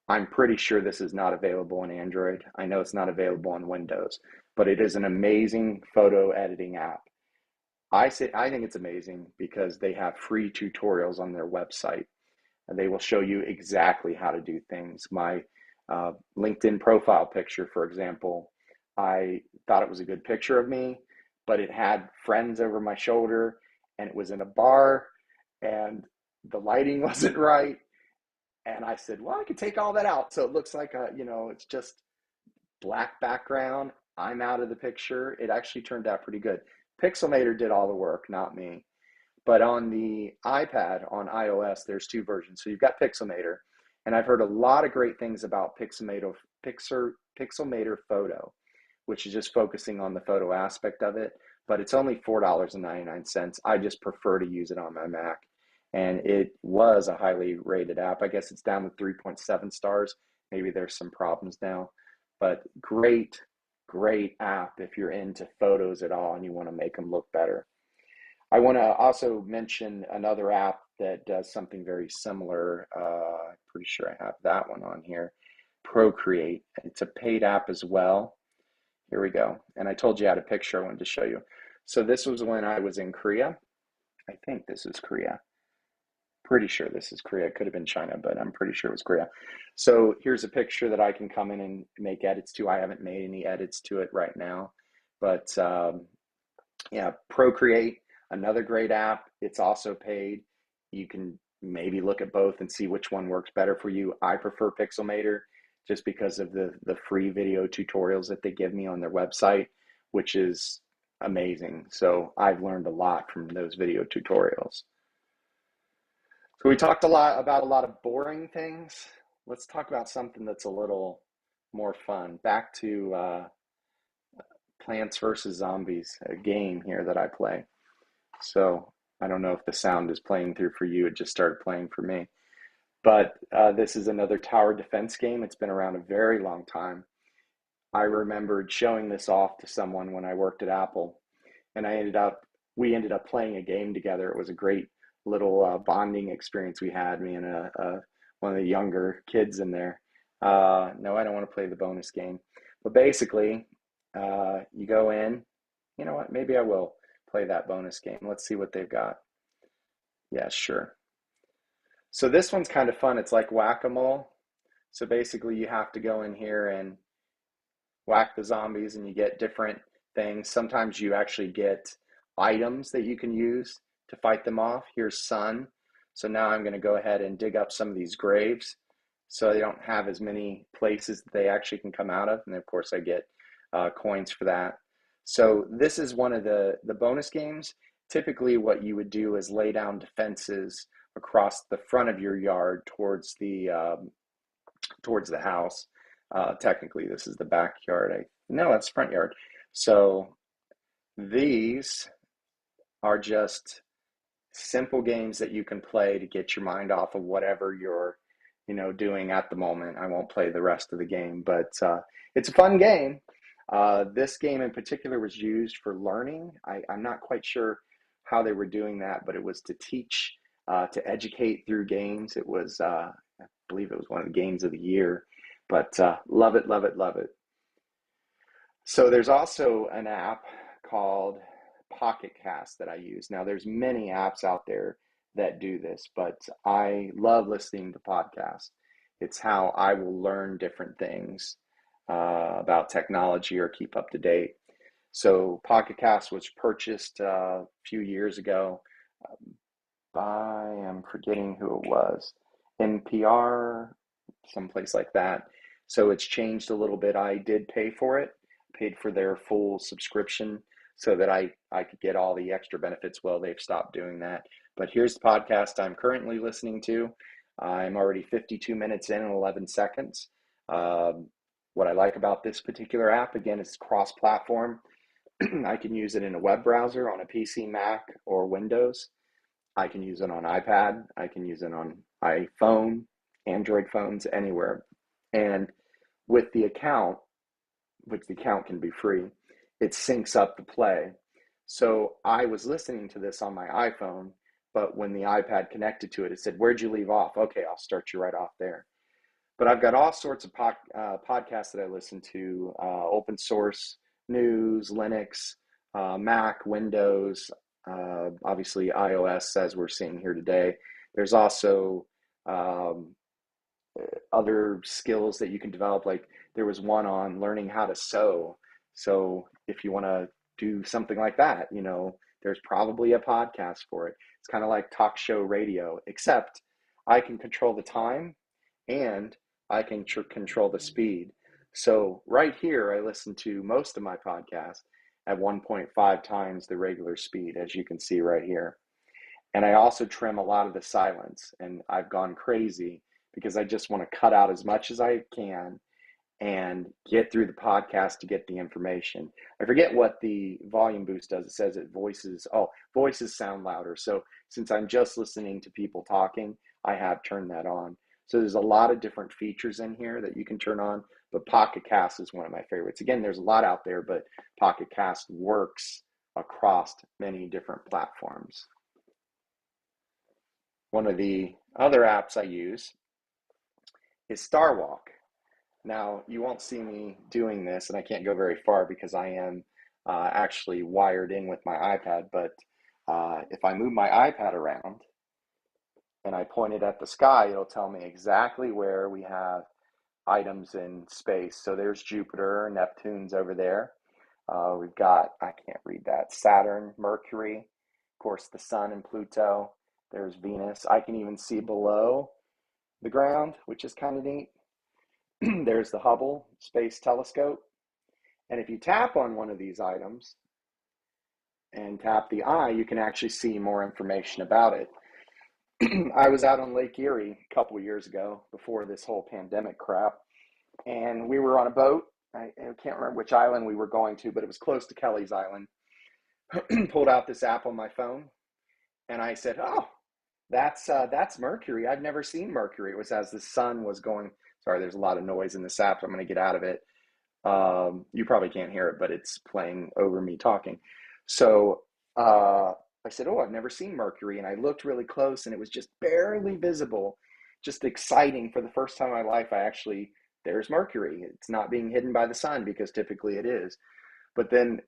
Speaker 1: I'm pretty sure this is not available on Android. I know it's not available on Windows, but it is an amazing photo editing app. I think it's amazing because they have free tutorials on their website, and they will show you exactly how to do things. My LinkedIn profile picture, for example, I thought it was a good picture of me, but it had friends over my shoulder, and it was in a bar, and the lighting wasn't right. And I said, well, I could take all that out. So it looks like it's just black background. I'm out of the picture. It actually turned out pretty good. Pixelmator did all the work, not me. But on the iPad, on iOS, there's 2 versions. So you've got Pixelmator, and I've heard a lot of great things about Pixelmator Photo, which is just focusing on the photo aspect of it. But it's only $4.99. I just prefer to use it on my Mac. And it was a highly rated app. I guess it's down to 3.7 stars. Maybe there's some problems now. But great app if you're into photos at all and you want to make them look better. I want to also mention another app that does something very similar. I'm pretty sure I have that one on here. Procreate. It's a paid app as well. Here we go. And I told you I had a picture I wanted to show you. So this was when I was in Korea. I think this is Korea. Pretty sure this is Korea. It could have been China, but I'm pretty sure it was Korea. So here's a picture that I can come in and make edits to. I haven't made any edits to it right now, but Yeah, Procreate, another great app. It's also paid. You can maybe look at both and see which one works better for you. I prefer Pixelmator just because of the free video tutorials that they give me on their website, which is amazing. So I've learned a lot from those video tutorials. So we talked a lot about a lot of boring things. Let's talk about something that's a little more fun. Back to Plants vs. Zombies, a game here that I play. So I don't know if the sound is playing through for you. It just started playing for me. But this is another tower defense game. It's been around a very long time. I remembered showing this off to someone when I worked at Apple, and we ended up playing a game together. It was a great little bonding experience we had, me and one of the younger kids in there. No, I don't want to play the bonus game. But basically, you go in. You know what? Maybe I will play that bonus game. Let's see what they've got. Yeah, sure. So this one's kind of fun. It's like whack-a-mole. So basically you have to go in here and whack the zombies and you get different things. Sometimes you actually get items that you can use to fight them off. Here's sun. So now I'm going to go ahead and dig up some of these graves so they don't have as many places that they actually can come out of. And of course I get coins for that. So this is one of the bonus games. Typically what you would do is lay down defenses across the front of your yard towards the house. Technically this is the backyard. No, that's front yard. So these are just simple games that you can play to get your mind off of whatever you're doing at the moment. I won't play the rest of the game, but it's a fun game. This game in particular was used for learning. I'm not quite sure how they were doing that, but it was to teach, to educate through games. It was, I believe it was one of the games of the year, but love it, love it, love it. So there's also an app called Pocket Cast that I use. Now there's many apps out there that do this, but I love listening to podcasts. It's how I will learn different things about technology or keep up to date. So Pocket Cast was purchased a few years ago by, I'm forgetting who it was, NPR, someplace like that. So it's changed a little bit. I did pay for it, paid for their full subscription so that I could get all the extra benefits. Well, they've stopped doing that. But here's the podcast I'm currently listening to. I'm already 52 minutes in and 11 seconds. What I like about this particular app, again, is cross-platform. I can use it in a web browser on a PC, Mac, or Windows. I can use it on iPad. I can use it on iPhone, Android phones, anywhere. And with the account, which the account can be free, it syncs up the play. So I was listening to this on my iPhone, but when the iPad connected to it, it said, "Where'd you leave off?" Okay, I'll start you right off there. But I've got all sorts of podcasts that I listen to, open source, news, Linux, Mac, Windows, obviously iOS, as we're seeing here today. There's also other skills that you can develop. Like there was one on learning how to sew. So if you want to do something like that, there's probably a podcast for it. It's kind of like talk show radio, except I can control the time and I can control the speed. So right here, I listen to most of my podcasts at 1.5 times the regular speed, as you can see right here. And I also trim a lot of the silence, and I've gone crazy because I just want to cut out as much as I can and get through the podcast to get the information. I forget what the volume boost does. It says voices sound louder. So since I'm just listening to people talking, I have turned that on. So there's a lot of different features in here that you can turn on, but Pocket Cast is one of my favorites. Again, there's a lot out there, but Pocket Cast works across many different platforms. One of the other apps I use is Starwalk. Now, you won't see me doing this, and I can't go very far because I am actually wired in with my iPad, but if I move my iPad around and I point it at the sky, it'll tell me exactly where we have items in space. So there's Jupiter, Neptune's over there. We've got, I can't read that, Saturn, Mercury, of course, the sun and Pluto. There's Venus. I can even see below the ground, which is kind of neat. There's the Hubble Space Telescope. And if you tap on one of these items and tap the eye, you can actually see more information about it. I was out on Lake Erie a couple of years ago before this whole pandemic crap, and we were on a boat. I can't remember which island we were going to, but it was close to Kelly's Island. Pulled out this app on my phone, and I said, "Oh, that's Mercury. I've never seen Mercury." It was as the sun was going. Sorry, there's a lot of noise in this app. So I'm going to get out of it. You probably can't hear it, but it's playing over me talking. So I said, "Oh, I've never seen Mercury." And I looked really close, and it was just barely visible. Just exciting. For the first time in my life, there's Mercury. It's not being hidden by the sun, because typically it is. But then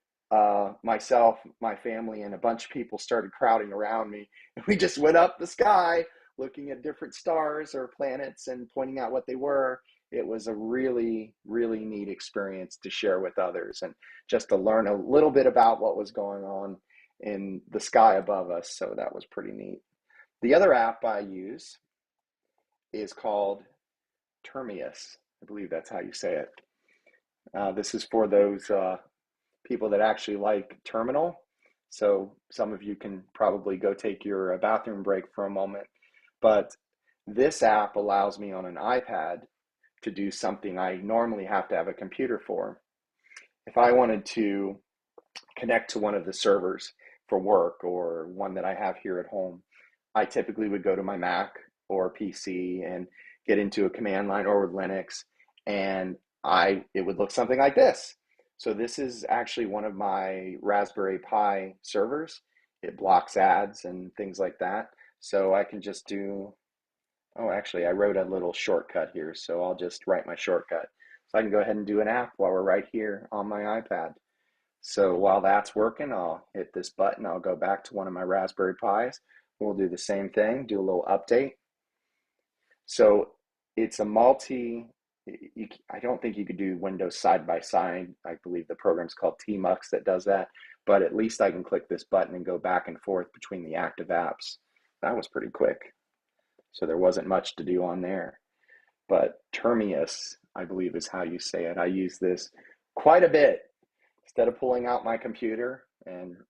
Speaker 1: myself, my family, and a bunch of people started crowding around me. And we just went up the sky looking at different stars or planets and pointing out what they were. It was a really, really neat experience to share with others, and just to learn a little bit about what was going on in the sky above us. So that was pretty neat. The other app I use is called Termius. I believe that's how you say it. This is for those people that actually like Terminal. So some of you can probably go take your bathroom break for a moment. But this app allows me on an iPad to do something I normally have to have a computer for. If I wanted to connect to one of the servers for work, or one that I have here at home, I typically would go to my Mac or PC and get into a command line, or with Linux, and it would look something like this. So this is actually one of my Raspberry Pi servers. It blocks ads and things like that. So I can just do, oh, actually, I wrote a little shortcut here, so I'll just write my shortcut. So I can go ahead and do an app while we're right here on my iPad. So while that's working, I'll hit this button. I'll go back to one of my Raspberry Pis. We'll do the same thing, do a little update. So it's a I don't think you could do Windows side by side. I believe the program's called Tmux that does that, but at least I can click this button and go back and forth between the active apps. That was pretty quick. So there wasn't much to do on there. But Termius, I believe, is how you say it. I use this quite a bit. Instead of pulling out my computer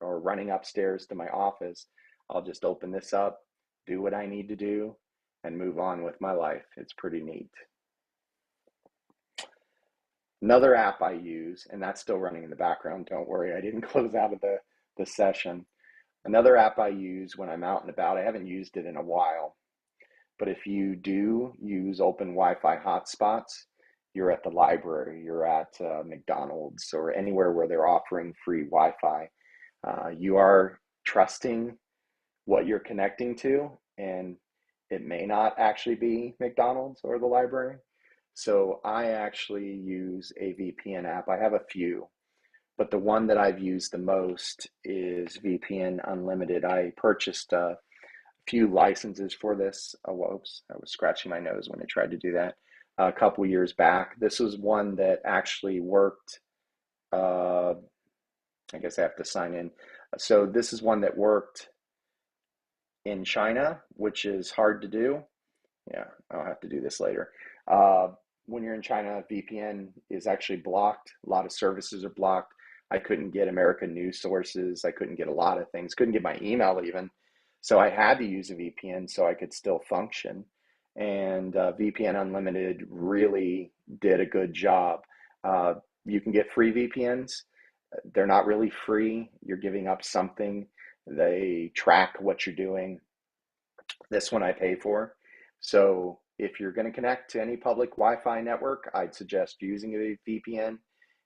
Speaker 1: or running upstairs to my office, I'll just open this up, do what I need to do, and move on with my life. It's pretty neat. Another app I use, and that's still running in the background, don't worry, I didn't close out of the session. Another app I use when I'm out and about, I haven't used it in a while, but if you do use open Wi-Fi hotspots, you're at the library, you're at McDonald's, or anywhere where they're offering free Wi-Fi, you are trusting what you're connecting to, and it may not actually be McDonald's or the library. So I actually use a VPN app. I have a few, but the one that I've used the most is VPN Unlimited. I purchased a few licenses for this. Oh, whoops, I was scratching my nose when I tried to do that a couple years back. This was one that actually worked. I guess I have to sign in. So this is one that worked in China, which is hard to do. Yeah, I'll have to do this later. When you're in China, VPN is actually blocked. A lot of services are blocked. I couldn't get American news sources. I couldn't get a lot of things. Couldn't get my email even. So I had to use a VPN so I could still function. And VPN Unlimited really did a good job. You can get free VPNs. They're not really free. You're giving up something. They track what you're doing. This one I pay for. So if you're going to connect to any public Wi-Fi network, I'd suggest using a VPN,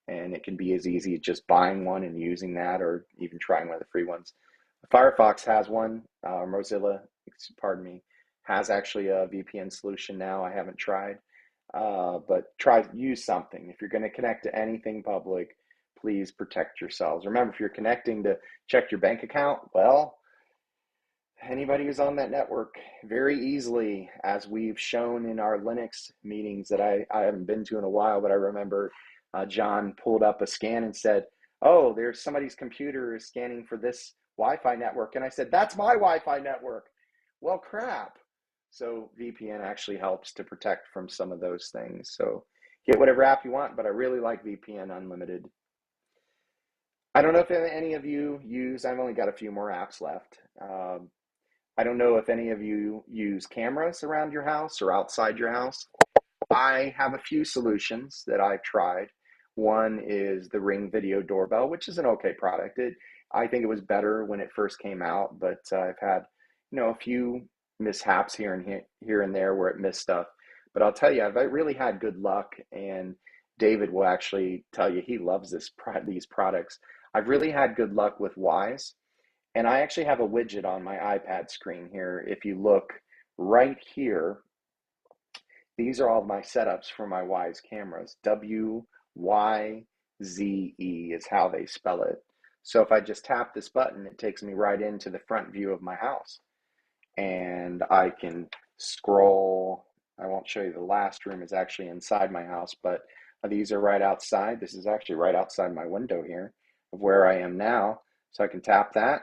Speaker 1: and it can be as easy as just buying one and using that, or even trying one of the free ones. Firefox has one. Mozilla, pardon me, has actually a VPN solution now. I haven't tried, but use something. If you're going to connect to anything public, please protect yourselves. Remember, if you're connecting to check your bank account, well, anybody who's on that network very easily, as we've shown in our Linux meetings that I haven't been to in a while, but I remember John pulled up a scan and said, oh, there's somebody's computer is scanning for this Wi-Fi network. And I said, that's my Wi-Fi network. Well, crap. So VPN actually helps to protect from some of those things. So get whatever app you want, but I really like VPN Unlimited. I don't know if any of you use, I've only got a few more apps left. I don't know if any of you use cameras around your house or outside your house. I have a few solutions that I've tried. One is the Ring Video Doorbell, which is an okay product. I think it was better when it first came out, but I've had, a few mishaps here and there where it missed stuff. But I'll tell you, I've really had good luck, and David will actually tell you he loves these products. I've really had good luck with Wyze, and I actually have a widget on my iPad screen here. If you look right here, these are all my setups for my Wyze cameras. WYZE is how they spell it. So if I just tap this button, it takes me right into the front view of my house. And I can scroll. I won't show you the last room is actually inside my house, but these are right outside. This is actually right outside my window here of where I am now. So I can tap that.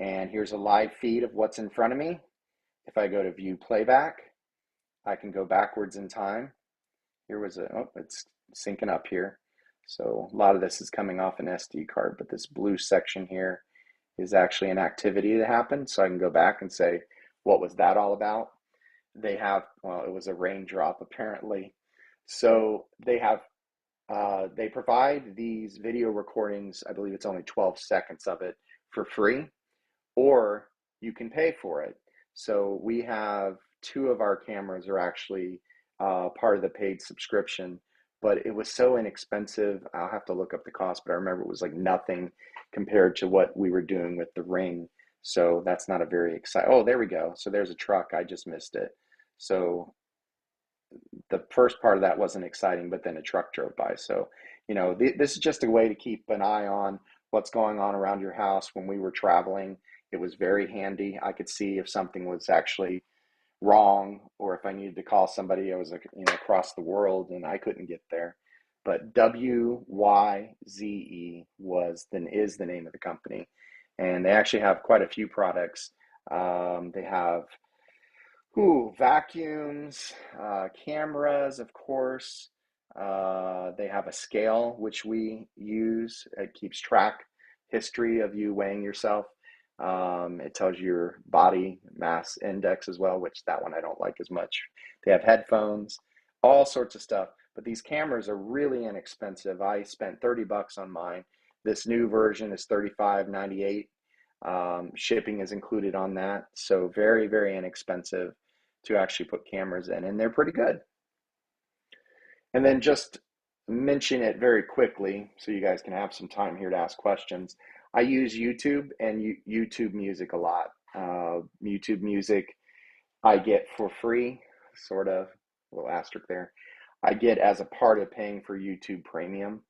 Speaker 1: And here's a live feed of what's in front of me. If I go to view playback, I can go backwards in time. Here was it's syncing up here. So a lot of this is coming off an SD card, but this blue section here is actually an activity that happened. So I can go back and say, what was that all about? They have, well, it was a raindrop apparently. So they have, they provide these video recordings. I believe it's only 12 seconds of it for free, or you can pay for it. So we have 2 of our cameras are actually part of the paid subscription, but it was so inexpensive. I'll have to look up the cost, but I remember it was like nothing compared to what we were doing with the Ring. So that's not a very exciting. Oh, there we go. So there's a truck. I just missed it. So the first part of that wasn't exciting, but then a truck drove by. So, this is just a way to keep an eye on what's going on around your house. When we were traveling, it was very handy. I could see if something was actually wrong, or if I needed to call somebody. I was across the world and I couldn't get there. But WYZE is the name of the company, and they actually have quite a few products. They have vacuums, cameras, of course. They have a scale which we use. It keeps track history of you weighing yourself. It tells you your body mass index as well, which that one I don't like as much. They have headphones, all sorts of stuff. But these cameras are really inexpensive. I spent $30 on mine. This new version is $35.98. Shipping is included on that. So very, very inexpensive to actually put cameras in, and they're pretty good. And then just mention it very quickly so you guys can have some time here to ask questions. I use YouTube and YouTube Music a lot. YouTube Music I get for free, sort of, a little asterisk there. I get as a part of paying for YouTube Premium.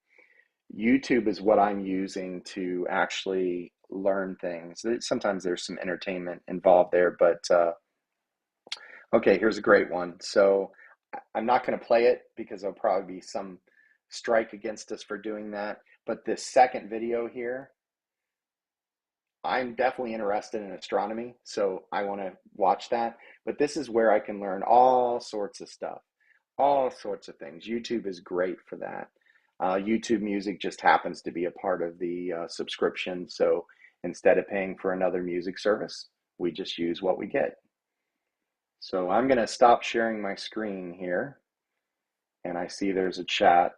Speaker 1: YouTube is what I'm using to actually learn things. Sometimes there's some entertainment involved there, but okay, here's a great one. So I'm not going to play it because there'll probably be some strike against us for doing that. But this second video here, I'm definitely interested in astronomy, so I want to watch that. But this is where I can learn all sorts of stuff, all sorts of things. YouTube is great for that. YouTube Music just happens to be a part of the subscription. So instead of paying for another music service, we just use what we get. So I'm going to stop sharing my screen here. And I see there's a chat.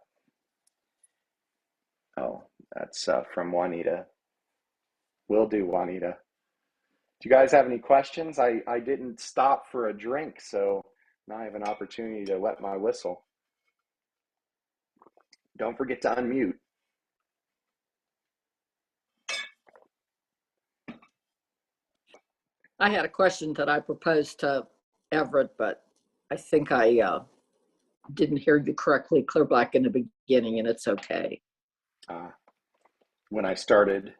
Speaker 1: Oh, that's from Juanita. Will do, Juanita. Do you guys have any questions? I didn't stop for a drink, so now I have an opportunity to wet my whistle. Don't forget to unmute.
Speaker 4: I had a question that I proposed to Everett, but I think I didn't hear you correctly, clear black in the beginning, and it's okay.
Speaker 1: When I started.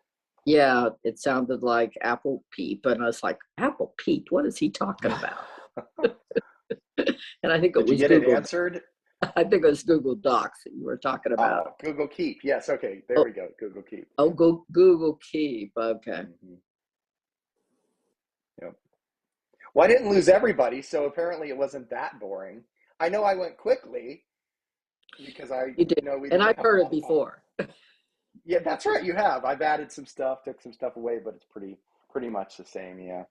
Speaker 4: Yeah, it sounded like Apple Peep, and I was like, Apple Peep, what is he talking about? And I think it
Speaker 1: Did you
Speaker 4: was
Speaker 1: get
Speaker 4: Google.
Speaker 1: it answered?
Speaker 4: I think it was Google Docs that you were talking about.
Speaker 1: Oh, Google Keep. Yes. Okay. There we go. Google Keep.
Speaker 4: Oh, Google Keep. Okay.
Speaker 1: Mhm. Yep. Well, I didn't lose everybody, so apparently it wasn't that boring. I know I went quickly because
Speaker 4: You did.
Speaker 1: know we
Speaker 4: And
Speaker 1: didn't
Speaker 4: I've
Speaker 1: have a
Speaker 4: heard
Speaker 1: lot
Speaker 4: it
Speaker 1: of time.
Speaker 4: before.
Speaker 1: Yeah, that's right. You have. I've added some stuff, took some stuff away, but it's pretty much the same. Yeah.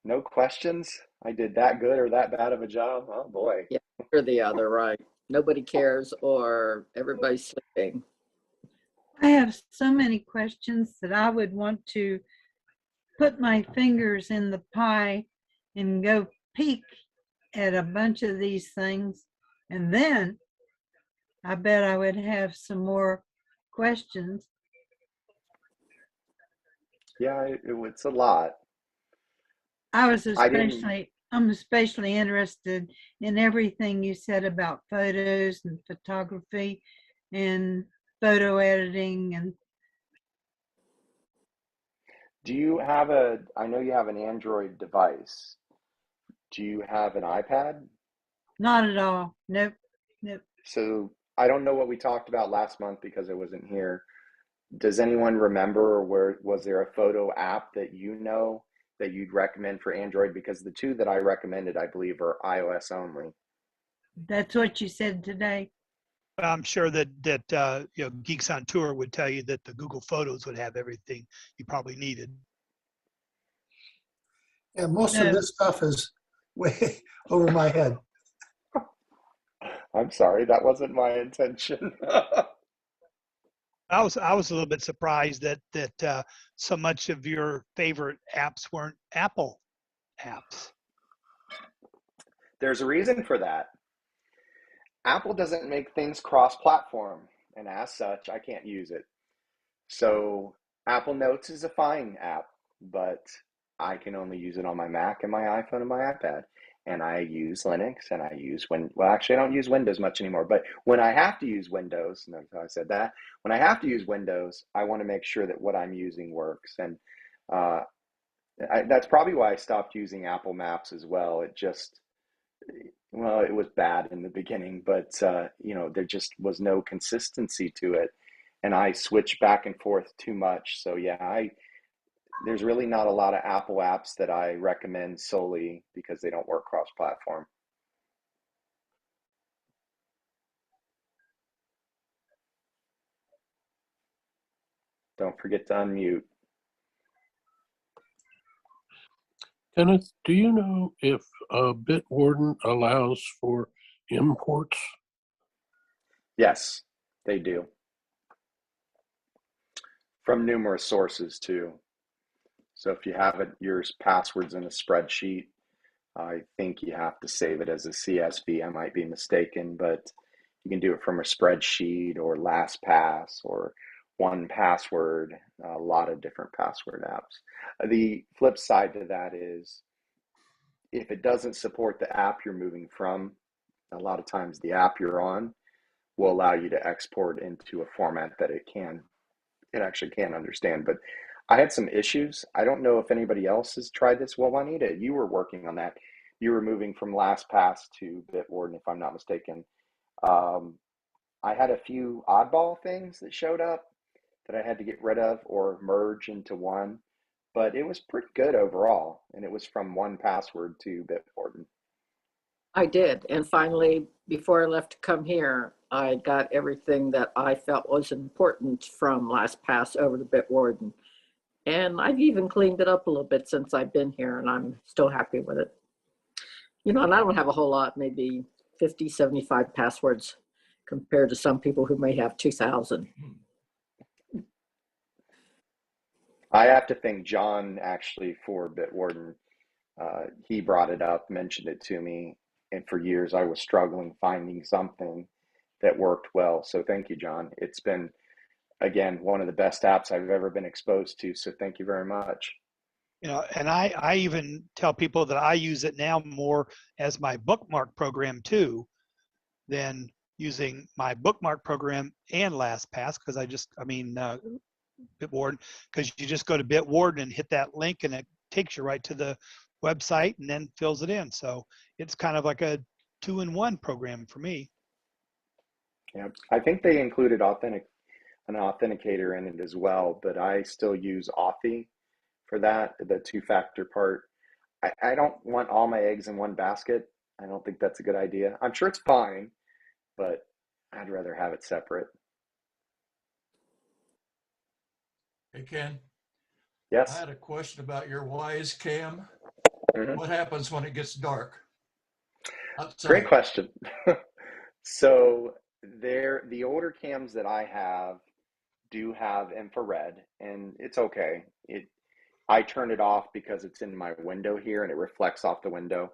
Speaker 1: No questions. I did that good or that bad of a job. Oh boy.
Speaker 4: Yeah, or the other, right? Nobody cares, or everybody's sleeping.
Speaker 7: I have so many questions that I would want to put my fingers in the pie and go peek at a bunch of these things. And then I bet I would have some more questions.
Speaker 1: Yeah, it's a lot.
Speaker 7: I'm especially interested in everything you said about photos and photography and photo editing. And
Speaker 1: Do you have I know you have an Android device. Do you have an iPad?
Speaker 7: not at all. Nope. Nope.
Speaker 1: So I don't know what we talked about last month because I wasn't here. Does anyone remember, or was there a photo app that you know that you'd recommend for Android? Because the two that I recommended, I believe, are iOS only.
Speaker 7: That's what you said today.
Speaker 6: I'm sure that you know, Geeks on Tour would tell you that the Google Photos would have everything you probably needed.
Speaker 10: Yeah, most
Speaker 7: No.
Speaker 10: of this stuff is way over my head.
Speaker 1: I'm sorry, that wasn't my intention.
Speaker 6: I was a little bit surprised that so much of your favorite apps weren't Apple apps.
Speaker 1: There's a reason for that. Apple doesn't make things cross-platform, and as such, I can't use it. So Apple Notes is a fine app, but I can only use it on my Mac and my iPhone and my iPad. And I use Linux and I use well, actually I don't use Windows much anymore, but when I have to use Windows, notice how I said that, when I have to use Windows, I want to make sure that what I'm using works. And that's probably why I stopped using Apple Maps as well. It just, well, it was bad in the beginning, but you know, there just was no consistency to it. And I switched back and forth too much. So yeah, there's really not a lot of Apple apps that I recommend solely because they don't work cross-platform. Don't forget to unmute.
Speaker 9: Kenneth, do you know if Bitwarden allows for imports?
Speaker 1: Yes, they do. From numerous sources too. So if you have your passwords in a spreadsheet, I think you have to save it as a CSV. I might be mistaken, but you can do it from a spreadsheet or LastPass or 1Password, a lot of different password apps. The flip side to that is if it doesn't support the app you're moving from, a lot of times the app you're on will allow you to export into a format that it actually can understand. But I had some issues. I don't know if anybody else has tried this. Well, Juanita, you were working on that. You were moving from LastPass to Bitwarden, if I'm not mistaken. I had a few oddball things that showed up that I had to get rid of or merge into one, but it was pretty good overall. And it was from 1Password to Bitwarden.
Speaker 4: I did. And finally, before I left to come here, I got everything that I felt was important from LastPass over to Bitwarden. And I've even cleaned it up a little bit since I've been here, and I'm still happy with it. You know, and I don't have a whole lot, maybe 50, 75 passwords compared to some people who may have 2,000.
Speaker 1: I have to thank John actually for Bitwarden. He brought it up, mentioned it to me, and for years I was struggling finding something that worked well. So thank you, John. It's been, again, one of the best apps I've ever been exposed to. So thank you very much.
Speaker 6: You know, and I even tell people that I use it now more as my bookmark program too, than using my bookmark program and LastPass, because Bitwarden, because you just go to Bitwarden and hit that link and it takes you right to the website and then fills it in. So it's kind of like a 2-in-1 program for me.
Speaker 1: Yeah, I think they included an authenticator in it as well, but I still use Authy for that, the two-factor part. I don't want all my eggs in one basket. I don't think that's a good idea. I'm sure it's fine, but I'd rather have it separate.
Speaker 11: Hey, Ken, I
Speaker 1: Yes.
Speaker 11: had a question about your Wise Cam.
Speaker 1: Mhm.
Speaker 11: What happens when it gets dark
Speaker 1: Great
Speaker 11: outside?
Speaker 1: question. So the older cams that I have do have infrared, and it's okay. I turn it off because it's in my window here and it reflects off the window.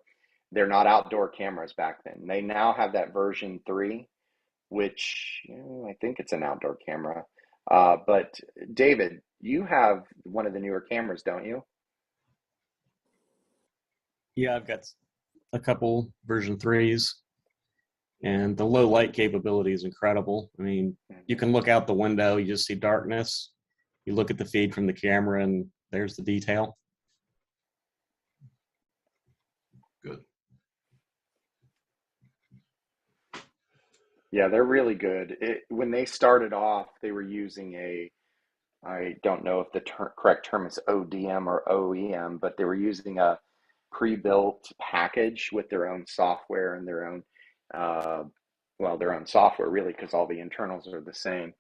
Speaker 1: They're not outdoor cameras back then. They now have that version 3, which I think it's an outdoor camera. But David, you have one of the newer cameras, don't you?
Speaker 12: Yeah, I've got a couple version 3s, and the low light capability is incredible. I mean, you can look out the window, you just see darkness. You look at the feed from the camera, and there's the detail.
Speaker 11: Good.
Speaker 1: Yeah, they're really good. When they started off, they were using I don't know if the correct term is ODM or OEM, but they were using a pre-built package with their own software and their own, their own software really, because all the internals are the same.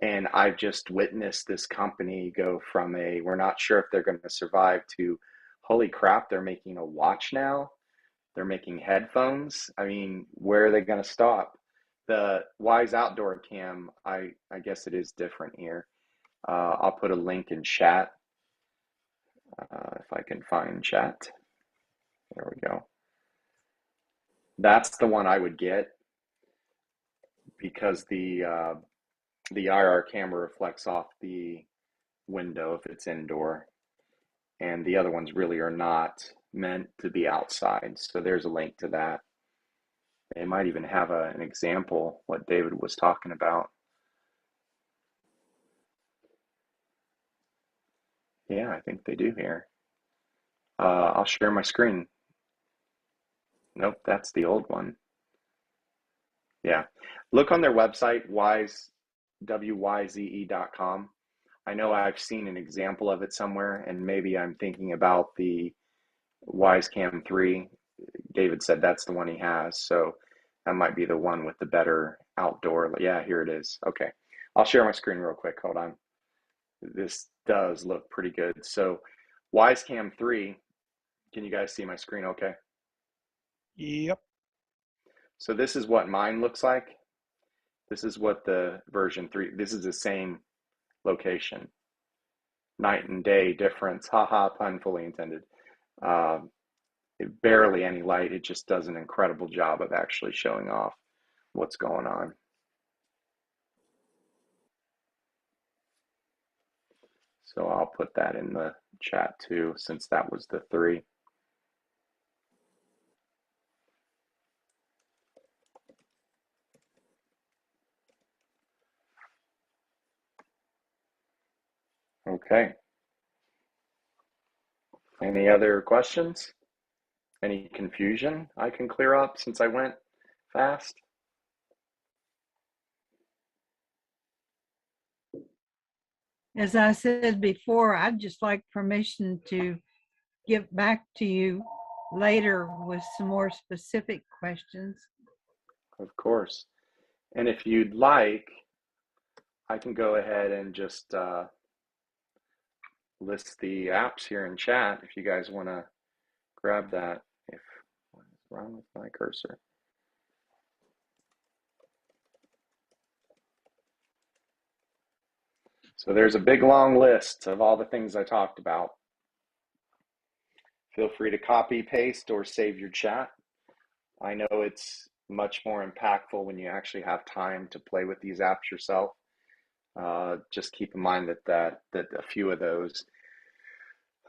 Speaker 1: And I've just witnessed this company go from we're not sure if they're going to survive to, holy crap, they're making a watch now. They're making headphones. I mean, where are they going to stop? The Wise Outdoor Cam, I guess it is different here. I'll put a link in chat if I can find chat. There we go. That's the one I would get because the IR camera reflects off the window if it's indoor, and the other ones really are not meant to be outside. So there's a link to that. They might even have an example what David was talking about. Yeah, I think they do here. I'll share my screen. Nope, that's the old one. Yeah, look on their website, wyze.com. I know I've seen an example of it somewhere, and maybe I'm thinking about the Wise Cam 3. David said that's the one he has, so that might be the one with the better outdoor. Yeah, here it is. Okay, I'll share my screen real quick. Hold on. This does look pretty good. So Wise Cam 3, can you guys see my screen okay?
Speaker 6: Yep.
Speaker 1: So this is what mine looks like. This is what the version 3, this is the same location. Night and day difference. Haha, pun fully intended. Barely any light. It just does an incredible job of actually showing off what's going on. So I'll put that in the chat too, since that was the 3. Okay. Any other questions? Any confusion I can clear up since I went fast?
Speaker 7: As I said before, I'd just like permission to get back to you later with some more specific questions.
Speaker 1: Of course. And if you'd like, I can go ahead and just list the apps here in chat if you guys want to grab that. What is wrong with my cursor? So there's a big long list of all the things I talked about. Feel free to copy, paste, or save your chat. I know it's much more impactful when you actually have time to play with these apps yourself. Just keep in mind that a few of those,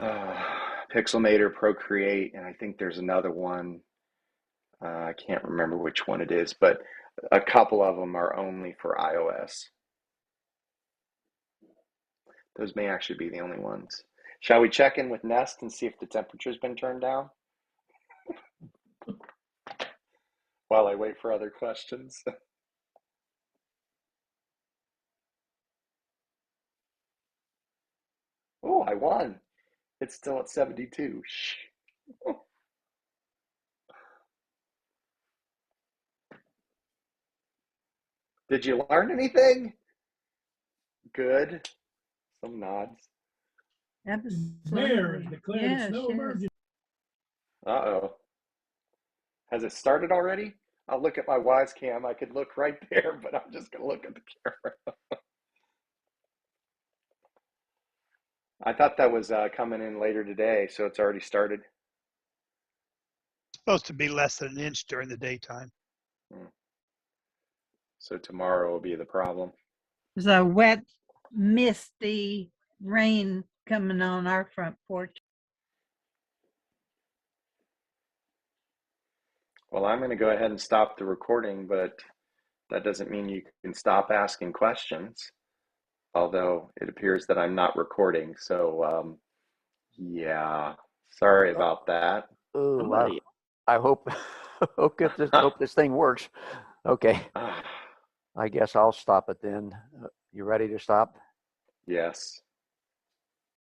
Speaker 1: Pixelmator, Procreate, and I think there's another one. I can't remember which one it is, but a couple of them are only for iOS. Those may actually be the only ones. Shall we check in with Nest and see if the temperature's been turned down? While I wait for other questions. Oh, I won. It's still at 72. Shh. Did you learn anything? Good. Some nods.
Speaker 7: Absolutely. Yes, yes.
Speaker 1: Uh-oh. Has it started already? I'll look at my Wise Cam. I could look right there, but I'm just going to look at the camera. I thought that was coming in later today, so it's already started.
Speaker 6: Supposed to be less than an inch during the daytime.
Speaker 1: So tomorrow will be the problem.
Speaker 7: There's a wet, misty rain coming on our front porch.
Speaker 1: Well, I'm going to go ahead and stop the recording, but that doesn't mean you can stop asking questions. Although it appears that I'm not recording. So, yeah, sorry about that.
Speaker 3: Oh, I hope hope this thing works. Okay, I guess I'll stop it then. You ready to stop?
Speaker 1: Yes.